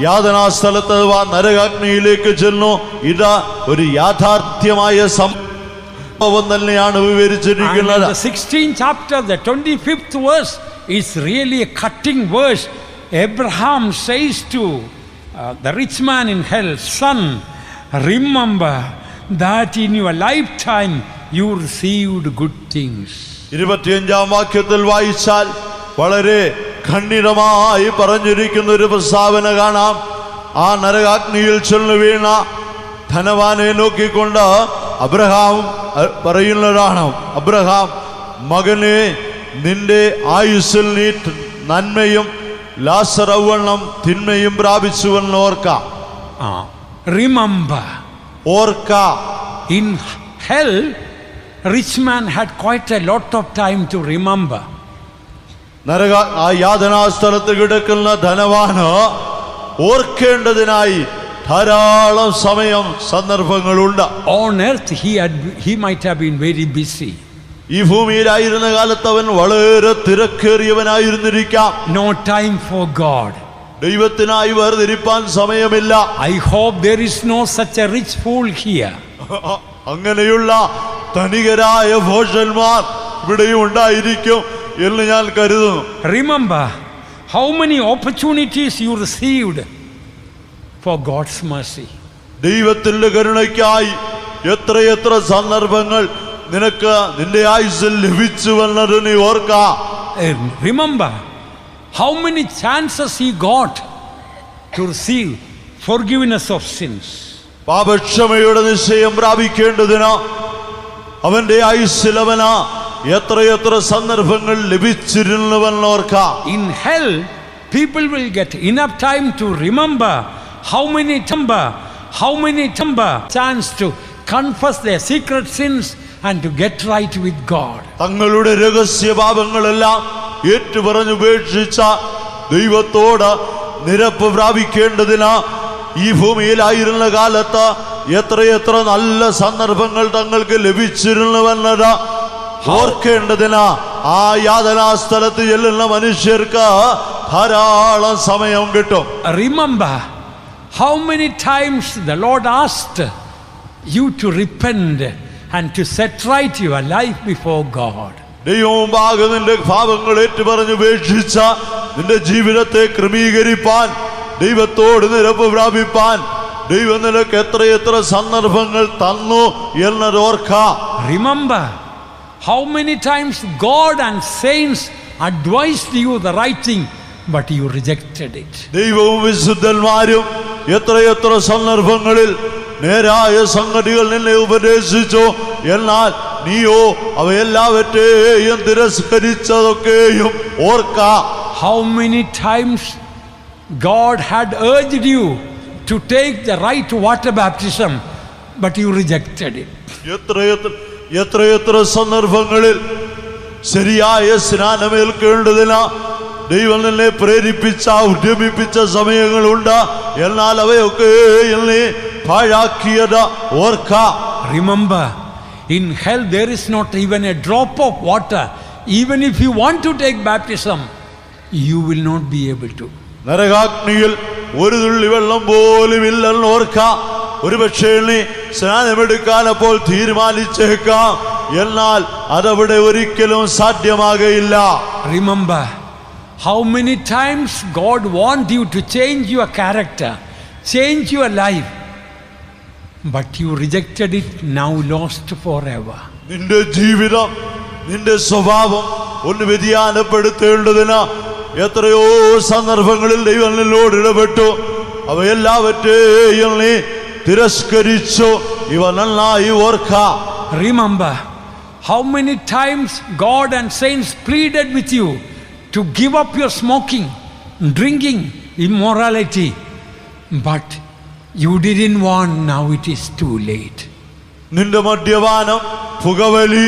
യാതനാസ്ഥലത്ത് നരകാഗ്നിയിലേക്ക് ചെന്നു. ഇത് ഒരു യാഥാർത്ഥ്യമായ സംഭവം തന്നെയാണ് വിവരിച്ചിരിക്കുന്നത്.
The 16th chapter, the 25th verse is really a cutting verse. Abraham says to the rich man in hell, "Son, remember that in your lifetime you received good things."
25-ാം വാക്യത്തിൽ വായിച്ചാൽ വളരെ ഖണ്ഡിതമായി പറഞ്ഞിരിക്കുന്ന ഒരു പ്രസ്താവന കാണാം. ആ നരകാഗ്നിയിൽ ചെന്നു വീണ ധനവാനെ നോക്കിക്കൊണ്ട് അബ്രഹാം പറയുന്നതാണ്, "അബ്രഹാം, മകനെ, നിന്റെ ആയുസ്സിൽ നീ നന്മയും ലാസറവണ്ണം തിന്മയും പ്രാപിച്ചുവെന്ന് ഓർക്ക."
Remember.
ഓർക്ക.
In hell, rich man had quite a lot of time to remember.
ആ യാതനാസ്ഥലത്ത് കിടക്കുന്ന ധനവാന് ഓർക്കേണ്ടതിനായി ധാരാളം സമയം സന്ദർഭങ്ങളുണ്ട്.
On earth he might have been very busy.
ഈ ഭൂമിയിലായിരുന്ന കാലത്ത് അവൻ വളരെ തിരക്കേറിയവനായിരുന്നിരിക്കാം.
No time for God.
ദൈവത്തിനായി വേർതിരിപ്പാൻ സമയമില്ല.
I hope there is no such a rich fool here.
അങ്ങനെയുള്ള ധനികരായ ഭോഷന്മാർ ഇവിടെയും ഉണ്ടായിരിക്കും എന്ന് ഞാൻ കരുതുന്നു.
Remember how many opportunities you received for God's mercy.
ദൈവത്തിന്റെ കരുണയ്ക്കായി എത്രയെത്ര സന്ദർഭങ്ങൾ നിനക്ക് നിന്റെ ആയുസ്സിൽ ലഭിച്ചുവെന്നത് നീ ഓർക്ക.
Remember how many chances he got to receive forgiveness of sins.
പാപക്ഷമയുടെ നിശ്ചയം പ്രാപിക്കേണ്ടതിന് അവന്റെ ആയുസ്സിൽ അവന് എത്രയെത്ര സന്ദർഭങ്ങൾ ലഭിച്ചിരുന്നുവെന്നോർക്ക.
In hell, people will get enough time to remember how many chance to confess their secret sins and to get right with God.
തങ്ങളുടെ രഹസ്യ പാപങ്ങളെല്ലാം ഏറ്റുപറഞ്ഞുപേക്ഷിച്ച ദൈവത്തോട് നിരപ്പ് പ്രാപിക്കേണ്ടതിന് ഈ ഭൂമിയിലായിരുന്ന കാലത്ത് എത്രയെത്ര നല്ല സന്ദർഭങ്ങൾ തങ്ങൾക്ക് ലഭിച്ചിരുന്നുവെന്നത് ഓർക്കേണ്ടതിന് ആ യാതനാ സ്ഥലത്ത് ചെല്ലുന്ന മനുഷ്യർക്ക് ധാരാളം സമയം കിട്ടും.
Remember how many times the Lord asked you to repent and to set right your life before God.
ദൈവമുമ്പാകെ നിന്റെ പാപങ്ങൾ ഏറ്റുപറഞ്ഞ് ഉപേക്ഷിച്ച നിന്റെ ജീവിതത്തെ ക്രമീകരിപ്പാൻ, ദൈവത്തോട് നിരപ്പ് പ്രാപിപ്പാൻ ദൈവം നിനക്ക് എത്രയെത്ര സന്ദർഭങ്ങൾ തന്നു എന്നത് ഓർക്കാം.
Remember how many times God and saints advised you the right thing, but you rejected it.
ദൈവവും വിശുദ്ധന്മാരും എത്രയെത്ര സന്ദർഭങ്ങളിൽ നേരായ സംഗതികൾ നിന്നെ ഉപദേശിച്ചു, എന്നാൽ നീയോ അവയെല്ലാവറ്റെയും തിരസ്കരിച്ചതൊക്കെയും ഓർക്കാം.
How many times God had urged you to take the right water baptism, but you rejected it.
എത്രയെത്ര സന്ദർഭങ്ങളിൽ ശരിയായ സ്നാനമേൽക്കേണ്ടതിന് ദൈവം നിന്നെ പ്രേരിപ്പിച്ച ഉദ്യമിപ്പിച്ച സമയങ്ങളുണ്ട്, എന്നാൽ അവയൊക്കെ എന്നെ പാഴാക്കിയത് ഓർക്കാം.
Remember, in hell there is not even a drop of water. Even if you want to take baptism, you will not be able to.
നരകാഗ്നിയിൽ ഒരു തുള്ളി വെള്ളം പോലും ഇല്ലെന്ന് ഓർക്കാം. ഒരുപക്ഷേ നീ സ്നാനമെടുക്കാൻ അപ്പോൾ തീരുമാനിച്ചേക്കാം, എന്നാൽ അതവിടെ ഒരിക്കലും സാധ്യമാകയില്ല.
Remember how many times God wants you to change your character, change your life, but you rejected it, now lost forever.
നിന്റെ ജീവിതം, നിന്റെ സ്വഭാവം ഒന്ന് വ്യതിയാനപ്പെടുത്തേണ്ടതിന് എത്രയോ സന്ദർഭങ്ങളിൽ ദൈവം നിന്നോട് ഇടപെട്ടു. അവയെല്ലാവറ്റെയും നീ തിരസ്കരിച്ചു. ഇവ നന്നായി ഓർക്കാം.
Remember how many times God and saints pleaded with you to give up your smoking, drinking, immorality, but you didn't want. Now it is too late.
നിന്റെ മദ്യപാനം, പുകവലി,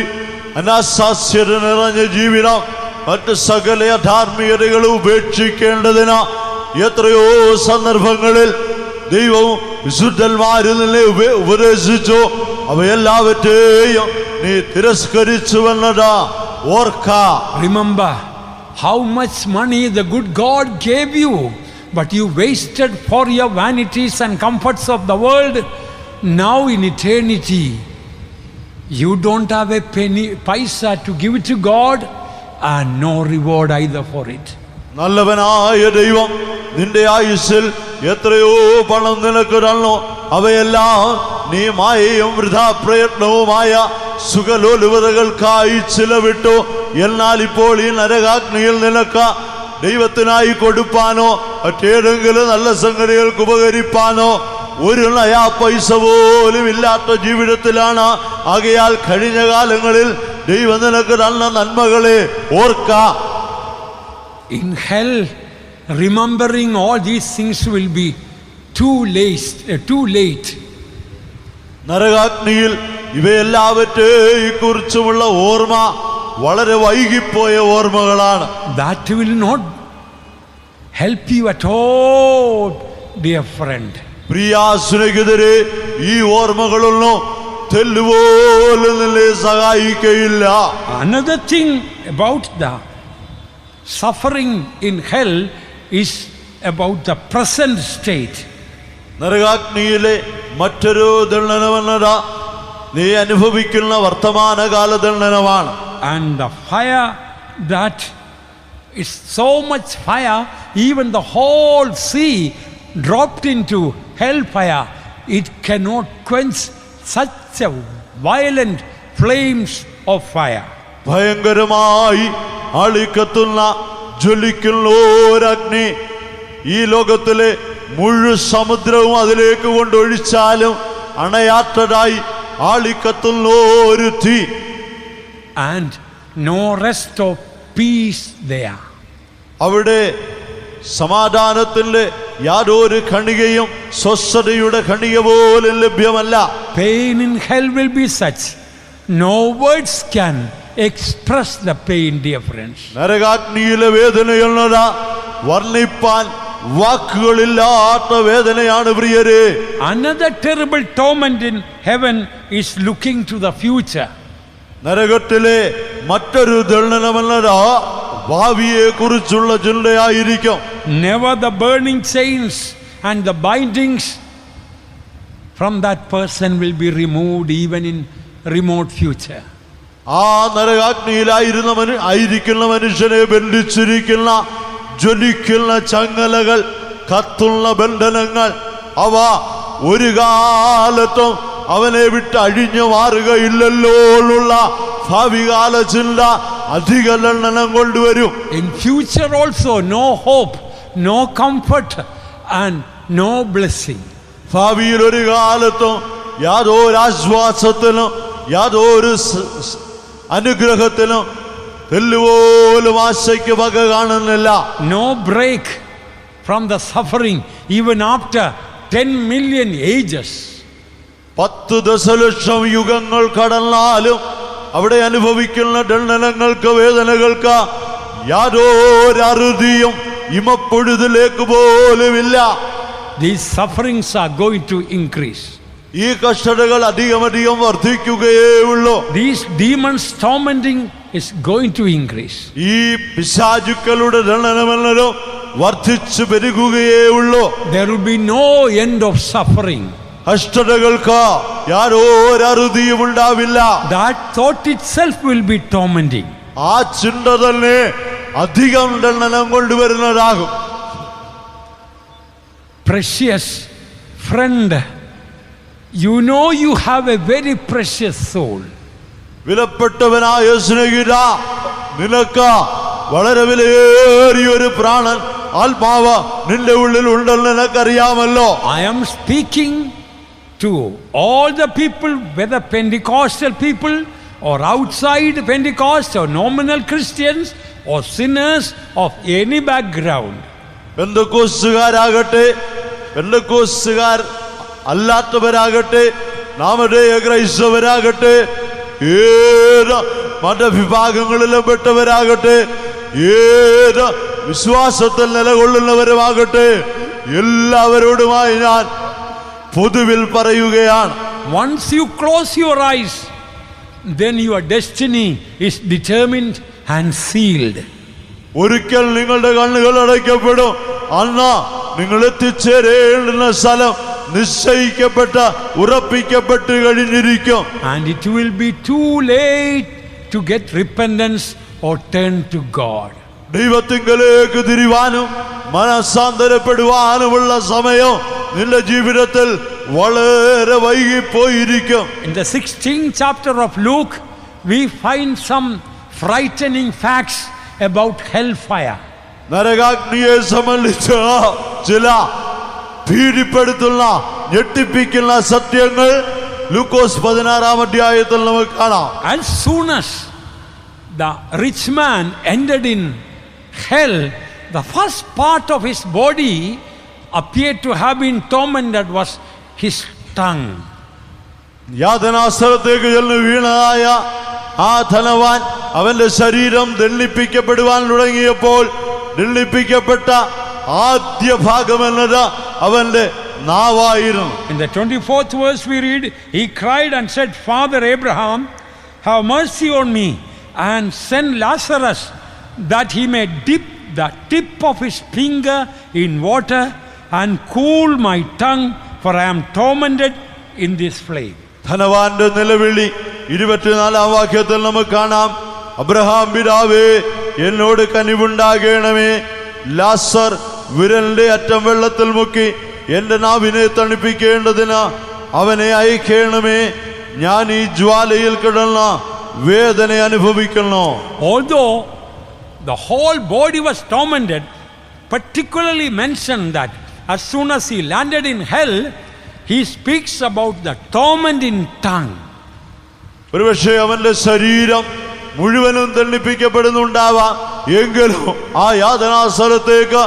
അനാശാസ്യത നിറഞ്ഞ ജീവിതം, മറ്റ് സകല ധാർമ്മികതകളും ഉപേക്ഷിക്കേണ്ടതിന് എത്രയോ സന്ദർഭങ്ങളിൽ ദൈവവും വിശുദ്ധന്മാരിൽ നിന്നെ ഉപദേശിച്ചു. അവയെല്ലാവറ്റെയും നീ തിരസ്കരിച്ചുവെന്നത് ഓർക്കാം.
Remember how much money the good God gave you, but you wasted for your vanities and comforts of the world. Now in eternity you don't have a penny paisa to give it to God, and no reward either for it.
നല്ലവനായ ദൈവം നിന്റെ ആയുസ്സിൽ എത്രയോ പണം നിനക്ക് തന്നു. അവയെല്ലാം നീ മായയും വൃഥാ പ്രയത്നവുമായ സുഖലോലുപതകൾക്കായി ചിലവിട്ടു. എന്നാൽ ഇപ്പോൾ ഈ നരകാഗ്നിയിൽ നിനക്ക് ദൈവത്തിനായി കൊടുപ്പാനോ മറ്റേതെങ്കിലും നല്ല സംഗതികൾക്ക് ഉപകരിപ്പാനോ ഒരു നയാ പൈസ പോലും ഇല്ലാത്ത ജീവിതത്തിലാണ്. ആകയാൽ കഴിഞ്ഞ കാലങ്ങളിൽ ദൈവം നിനക്ക് തന്ന നന്മകളെ ഓർക്കാം.
In hell, remembering all these things will be too late.
നരകാഗ്നിയിൽ ഇവയെല്ലാവറ്റെയും കുറിച്ചുമുള്ള ഓർമ്മ വളരെ വൈകിപ്പോയ ഓർമ്മകളാണ്.
That will not help you at all, dear friend.
പ്രിയ സ്നേഹിതരെ, ഈ ഓർമ്മകളൊന്നും തെല്ലുപോലും നിന്നെ സഹായിക്കയില്ല.
Another thing about the suffering in hell is about the present state.
നരകാഗ്നിയിലെ മറ്റൊരു ദണ്ഡനമെന്നത് നീ അനുഭവിക്കുന്ന വർത്തമാനകാല ദണ്ഡനമാണ്.
And the fire, that is so much fire, even the whole sea dropped into hellfire, it cannot quench such a violent flames of fire.
ഭയങ്കരമായി ആളിക്കത്തുന്ന ജ്വലിക്കുന്ന ഒരഗ്നി ഈ ലോകത്തിലെ മുഴുവൻ സമുദ്രവും അതിലേക്ക് കൊണ്ടൊഴിച്ചാലും അണയാത്തതായി ആളിക്കത്തുന്ന ഒരു തീ.
And no rest of peace there.
അവിടെ സമാധാനത്തിന്റെ യാതൊരു കണികയും സ്വസ്ഥതയുടെ കണിക പോലും ലഭ്യമല്ല.
Pain in hell will be such, no words can express the pain, dear friends.
നരകാഗ്നിയിലെ വേദന എന്നത് വർണ്ണിപ്പാൻ വാക്കുകളില്ലാത്ത വേദനയാണ് പ്രിയരെ.
Another terrible torment in heaven is looking to the future.
നരകത്തിലെ മറ്റൊരു ദണ്ഡനമല്ലതാ ഭാവിയെ കുറിച്ചുള്ള ചിന്തയായിരിക്കും.
Never the burning chains and the bindings from that person will be removed even in remote future.
ആ നരകാഗ്നിയിലായിരിക്കുന്ന മനുഷ്യനെ ബന്ധിച്ചിരിക്കുന്ന ജ്വലിക്കുന്ന ചങ്ങലകൾ, കത്തുള്ള ബന്ധനങ്ങൾ, അവ ഒരു കാലത്തും അവനെ വിട്ട് അഴിഞ്ഞു മാറുകയില്ലല്ലോ എന്നുള്ള ഭാവികാല ചിന്ത അധിക ദണ്ഡനം കൊണ്ടുവരും.
In future also no hope, no comfort and no blessing.
ഭാവിയിൽ ഒരു കാലത്തും യാതൊരു ആശ്വാസത്തിനും യാതൊരു അനുഗ്രഹത്തിനും തെല്ലുപോലും ആശയ്ക്ക് വക കാണുന്നില്ല.
No break from the suffering even after 10 million ages.
10 ദശലക്ഷം യുഗങ്ങൾ കടന്നാലും അവിടെ അനുഭവിക്കുന്ന ദണ്ഡനങ്ങൾക്ക്, വേദനകൾക്ക് യാതൊരു അറുതിയും ഇമപ്പൊഴുതിലേക്ക് പോലുമില്ല.
These sufferings are going to increase.
ഈ കഷ്ടതകൾ അധികമധികം വർദ്ധിക്കുകയേ ഉള്ളൂ.
These demons tormenting is going to increase.
ഈ പിശാചുക്കളുടെ ദണ്ഡനമെന്നതും വർദ്ധിച്ചു പെരുകുകയേ ഉള്ളൂ.
There will be no end of suffering.
കഷ്ടതകൾക്ക് യാതൊരു അറുതിയും ഉണ്ടാവില്ല.
That thought itself will be tormenting.
ആ ചിന്ത തന്നെ അധികം ദണ്ഡനം കൊണ്ടുവരുന്നതാകും.
Precious friend, you know you have a very precious soul.
വിലപ്പെട്ടവനായ സ്നേഹിത, നിനക്ക് വളരെ വിലയേറിയൊരു പ്രാണൻ, ആത്മാവ് നിന്റെ ഉള്ളിൽ ഉണ്ടെന്ന് നിനക്കറിയാമല്ലോ.
I am speaking to all the people, whether Pentecostal people or outside Pentecost or nominal Christians or sinners of any background.
പെന്തക്കോസ്തുകാരാകട്ടെ, പെന്തക്കോസ്തുകാർ അല്ലാത്തവരാകട്ടെ, നാമധേയ ക്രൈസ്തവരാകട്ടെ, ഏത് മതവിഭാഗങ്ങളിലും പെട്ടവരാകട്ടെ, ഏത് വിശ്വാസത്തിൽ നിലകൊള്ളുന്നവരുമാകട്ടെ, എല്ലാവരോടുമായി ഞാൻ പൊതുവിൽ പറയുകയാണ്.
Once you close your eyes, then your destiny is determined and sealed.
ഒരിക്കൽ നിങ്ങളുടെ കണ്ണുകൾ അടയ്ക്കപ്പെടും, അന്ന് നിങ്ങൾ എത്തിച്ചേരേണ്ടുന്ന സ്ഥലം നിശ്ചയിക്കപ്പെട്ട ഉറപ്പിക്കപ്പെട്ട് കഴിഞ്ഞിരിക്കും.
And it will be too late to get repentance or turn to God.
ദൈവത്തിങ്കലേക്ക് തിരിവാനും മനസ്സാന്തരപ്പെടുവാനുമുള്ള സമയം നിന്റെ ജീവിതത്തിൽ വളരെ വൈകിപ്പോയിരിക്കും.
In the 16th chapter of Luke, we find some frightening facts about hellfire.
നരകാഗ്നിയെ സംബന്ധിച്ച ചില ഭീതിപ്പെടുത്തുന്ന ഞെട്ടിപ്പിക്കുന്ന സത്യങ്ങൾ ലൂക്കോസ് 16-ാം അധ്യായത്തിൽ നമുക്ക് കാണാം.
As soon as the rich man entered in hell, the first part of his body appeared to have been tormented was his tongue.
യാതനാസ്ഥലത്തേക്ക് ചെന്ന് വീണായ ആ ധനവാൻ, അവന്റെ ശരീരം ദണ്ഡിപ്പിക്കപ്പെടുവാൻ തുടങ്ങിയപ്പോൾ ദണ്ഡിപ്പിക്കപ്പെട്ട ആദ്യ ഭാഗമെന്നത് അവന്റെ നാവായിരുന്നു.
In the 24th verse we read, he cried and said, Father Abraham, have mercy on me and send Lazarus that he may dip the tip of his finger in water and cool my tongue, for I am tormented in this flame.
ധനവാന്റെ നിലവിളി 24-ാം വാക്യത്തിൽ നമുക്ക് കാണാം. Abraham പിതാവേ, എന്നോട് കനിവുണ്ടാകണമേ, ലാസർ വിരലിന്റെ അറ്റം വെള്ളത്തിൽ മുക്കി എന്റെ നാവിനെ തണുപ്പിക്കേണ്ടതിന് അവനെ അയക്കണമേ, ഞാൻ ഈ ജ്വാലയിൽ കിടന്ന വേദന അനുഭവിക്കുന്നു.
Although the whole body was tormented, particularly mentioned that as soon as he landed in hell, he speaks about the torment in tongue.
ഒരുപക്ഷെ അവന്റെ ശരീരം മുഴുവനും ദണ്ഡിപ്പിക്കപ്പെടുന്നുണ്ടാവാം, എങ്കിലും ആ യാതനാസ്ഥലത്തേക്ക്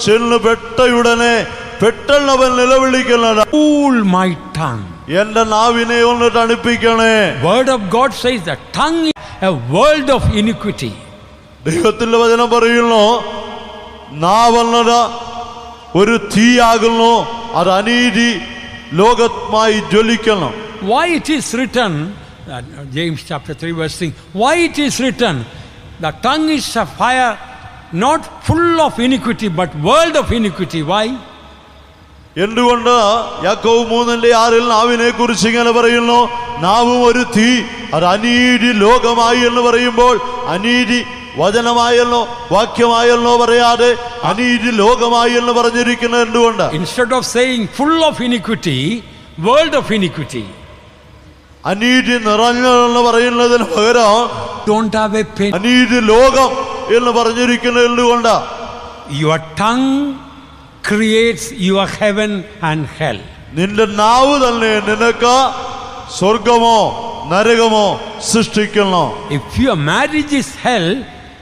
ചെന്ന് പെട്ടയുടനെ പെട്ടെന്ന് അവൻ നിലവിളിക്കുന്നത്,
Cool my tongue.
എന്റെ നാവിനെ ഒന്ന് തണുപ്പിക്കണേ.
Word of God says the tongue is a world of iniquity.
ദൈവത്തിന്റെ വചനം പറയുന്നു, നാവെന്നത് ഒരു തീയാകുന്നു, അത് അനീതി ലോകമായി ജ്വലിക്കണം.
Why it is written, James chapter 3 verse 3. Why it is written, the tongue is a fire, not full of iniquity, but world of iniquity. Why?
എന്തുകൊണ്ട് യാക്കോബ് 3:6 നാവിനെ കുറിച്ച് ഇങ്ങനെ പറയുന്നു, നാവും ഒരു തീ, അത് അനീതി ലോകമായി എന്ന് പറയുമ്പോൾ അനീതി വചനമായല്ലോ വാക്യമായല്ലോ പറയാതെ അനീതി ലോകമായി എന്ന് പറഞ്ഞിരിക്കുന്നത് എന്തുകൊണ്ട്?
Instead of saying full of iniquity, world of iniquity.
അനീതി നിറഞ്ഞതെന്ന് പറയുന്നതിന് പകരം
Don't have a pen.
അനീതി ലോകം എന്ന് പറഞ്ഞിരിക്കുന്നത് എന്തുകൊണ്ട്?
Your tongue creates your heaven and hell.
നിന്റെ നാവ് തന്നെ നിനക്ക് സ്വർഗമോ നരകമോ സൃഷ്ടിക്കുന്നു.
If your marriage is hell,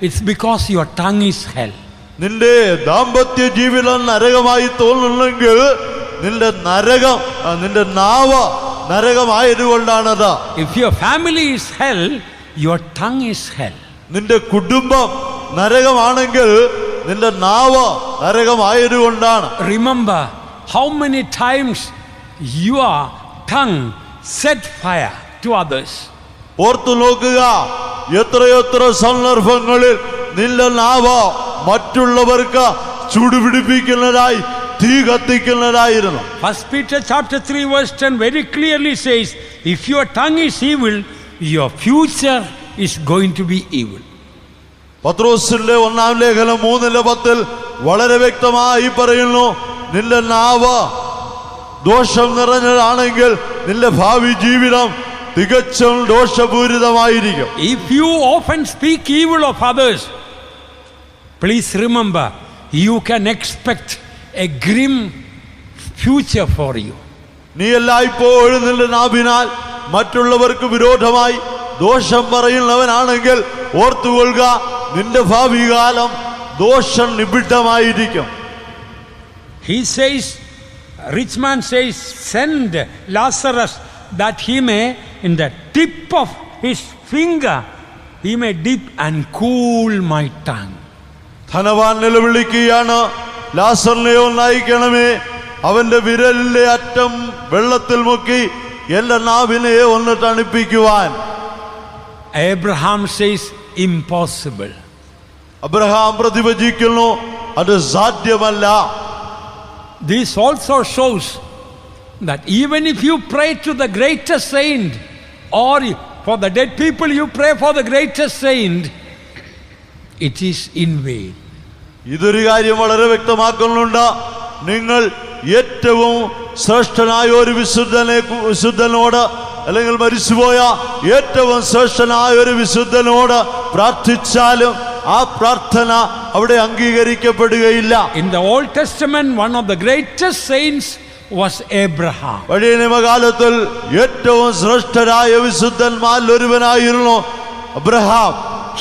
it's because your tongue is hell.
നിന്റെ ദാമ്പത്യ ജീവിതം നരകമായി തോന്നുന്നെങ്കിൽ നിന്റെ നരകം നിന്റെ നാവ് നരകമായതുകൊണ്ടാണത്.
If your family is hell, your tongue is hell.
നിന്റെ കുടുംബം നരകമാണെങ്കിൽ നിന്റെ നാവ് നരകമായതുകൊണ്ടാണ്.
Remember how many times your tongue set fire to others.
ഓർത്തു നോക്കുക, എത്രയെത്ര സന്ദർഭങ്ങളിൽ നിന്റെ നാവ് മറ്റുള്ളവർക്ക് ചൂടുപിടിപ്പിക്കുന്നതായി തീ കത്തിക്കുന്നതായിരുന്നു.
1 Peter chapter 3 verse 10 very clearly says, if your tongue is evil, your future is going to be evil.
പത്രോസിന്റെ 1 ലേഖനം 3:10 വളരെ വ്യക്തമായി പറയുന്നു, നിന്റെ നാവ് ദോഷം നിറഞ്ഞതാണെങ്കിൽ നിന്റെ ഭാവി ജീവിതം തികച്ചും ദോഷപൂരിതമായിരിക്കും.
If you often speak evil of others, please remember, you can expect a grim future for you.
നീ എല്ലായ്പ്പോഴും നിന്റെ നാവിനാൽ മറ്റുള്ളവർക്ക് വിരോധമായി ദോഷം പറയുന്നവനാണെങ്കിൽ ഓർത്തുകൊള്ളുക, നിന്റെ ഭാവി കാലം ദോഷം നിബിഡമായിരിക്കും.
He says, rich man says, send Lazarus that he may in the tip of his finger he may dip and cool my tongue.
ധനവാൻ നിലവിളിക്കുകയാണ്, ലാസറിനെ ഒന്നയക്കണമേ, അവന്റെ വിരലിന്റെ അറ്റം വെള്ളത്തിൽ മുക്കി എന്റെ നാവിനെ ഒന്ന് തണുപ്പിക്കുവാൻ.
Abraham says, impossible.
അബ്രഹാം പ്രതിവചിക്കുന്നു, അത് സാധ്യമല്ല.
This also shows that even if you pray to the greatest saint, or for the dead people you pray for the greatest saint, it is in vain.
ഇതൊരു കാര്യം വളരെ വ്യക്തമാക്കുന്നുണ്ട്. നിങ്ങൾ ഏറ്റവും ശ്രേഷ്ഠനായ ഒരു വിശുദ്ധനോട് അല്ലെങ്കിൽ മരിച്ചുപോയ ഏറ്റവും ശ്രേഷ്ഠനായ ഒരു വിശുദ്ധനോട് പ്രാർത്ഥിച്ചാലും ആ പ്രാർത്ഥന അവിടെ അംഗീകരിക്കപ്പെടുകയില്ല.
In the Old Testament, one of the greatest saints was Abraham.
പഴയ നിയമകാലത്തിൽ ഏറ്റവും ശ്രേഷ്ഠരായ വിശുദ്ധന്മാരിൽ ഒരുവനായിരുന്നു Abraham.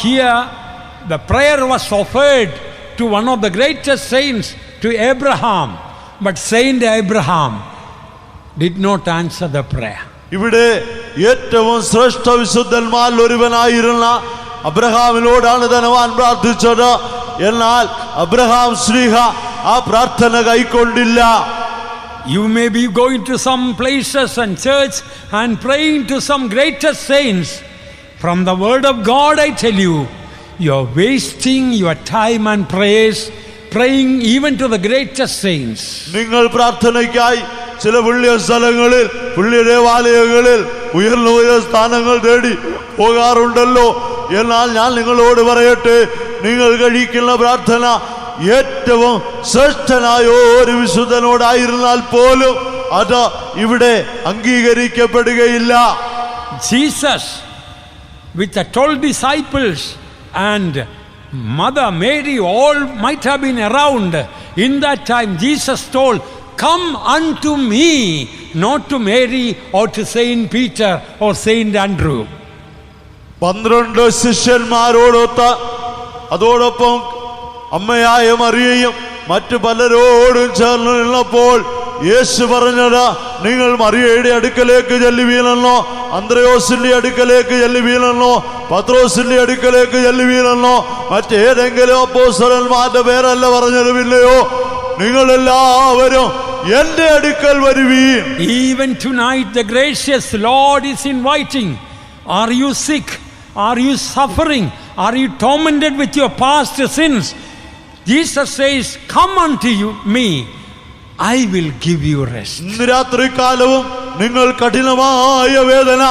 Here the prayer was offered to one of the greatest saints, to Abraham, but Saint Abraham did not answer the prayer.
ഇവിടെ ഏറ്റവും ശ്രേഷ്ഠ വിശുദ്ധന്മാരിൽ ഒരുവനായിരുന്ന അബ്രഹാമിനോടാണ് ധനവാൻ പ്രാർത്ഥിച്ചത്. എന്നാൽ Abraham ശ്ലീഹ ആ പ്രാർത്ഥന കൈക്കൊണ്ടില്ല.
You may be going to some places and church and praying to some greatest saints. From the word of God I tell you, you're wasting your time and prayers praying even to the greatest saints.
നിങ്ങൾ പ്രാർത്ഥനയ്ക്കായി ചില പുണ്യ സ്ഥലങ്ങളിൽ പുണ്യ ദേവാലയങ്ങളിൽ ഉയർന്ന സ്ഥാനങ്ങൾ തേടി പോകാറുണ്ടല്ലോ. എന്നാൽ ഞാൻ നിങ്ങളോട് പറയട്ടെ, നിങ്ങൾ കഴിക്കുന്ന പ്രാർത്ഥന ഏറ്റവും ശ്രേഷ്ഠനായ ഒരു വിശുദ്ധനോടായിരുന്നാൽ പോലും അത് ഇവിടെ അംഗീകരിക്കപ്പെടുകയില്ല.
Jesus with the 12 disciples and Mother Mary all might have been around. In that time Jesus told, come unto me, not to Mary or to Saint Peter or Saint Andrew.
12 ശിഷ്യന്മാരോടൊത്ത് അതോടൊപ്പം അമ്മയായ മറിയയും മറ്റു പലരോടും ചേർന്ന് നിന്നപ്പോൾ യേശു പറഞ്ഞത്, നിങ്ങൾ മറിയയുടെ അടുക്കലേക്ക് ചെല്ലുവീനെന്നോ അന്ത്രയോസിന്റെ അടുക്കലേക്ക് ചെല്ലുവീനെന്നോ പത്രോസിന്റെ അടുക്കലേക്ക് ചെല്ലുവീനെന്നോ മറ്റേതെങ്കിലും അപ്പോസ്തലന്മാരുടെ പേരല്ല പറഞ്ഞതുമില്ലയോ? നിങ്ങളെല്ലാവരും എന്റെ അടുക്കൽ വരുവീൻ.
Even tonight the gracious Lord is inviting Are you sick? Are you suffering? Are you tormented with your past sins? Jesus says, come unto me. I will give you rest.
ഇന്ന് രാത്രികാലവും നിങ്ങൾ കഠിനമായ വേദന,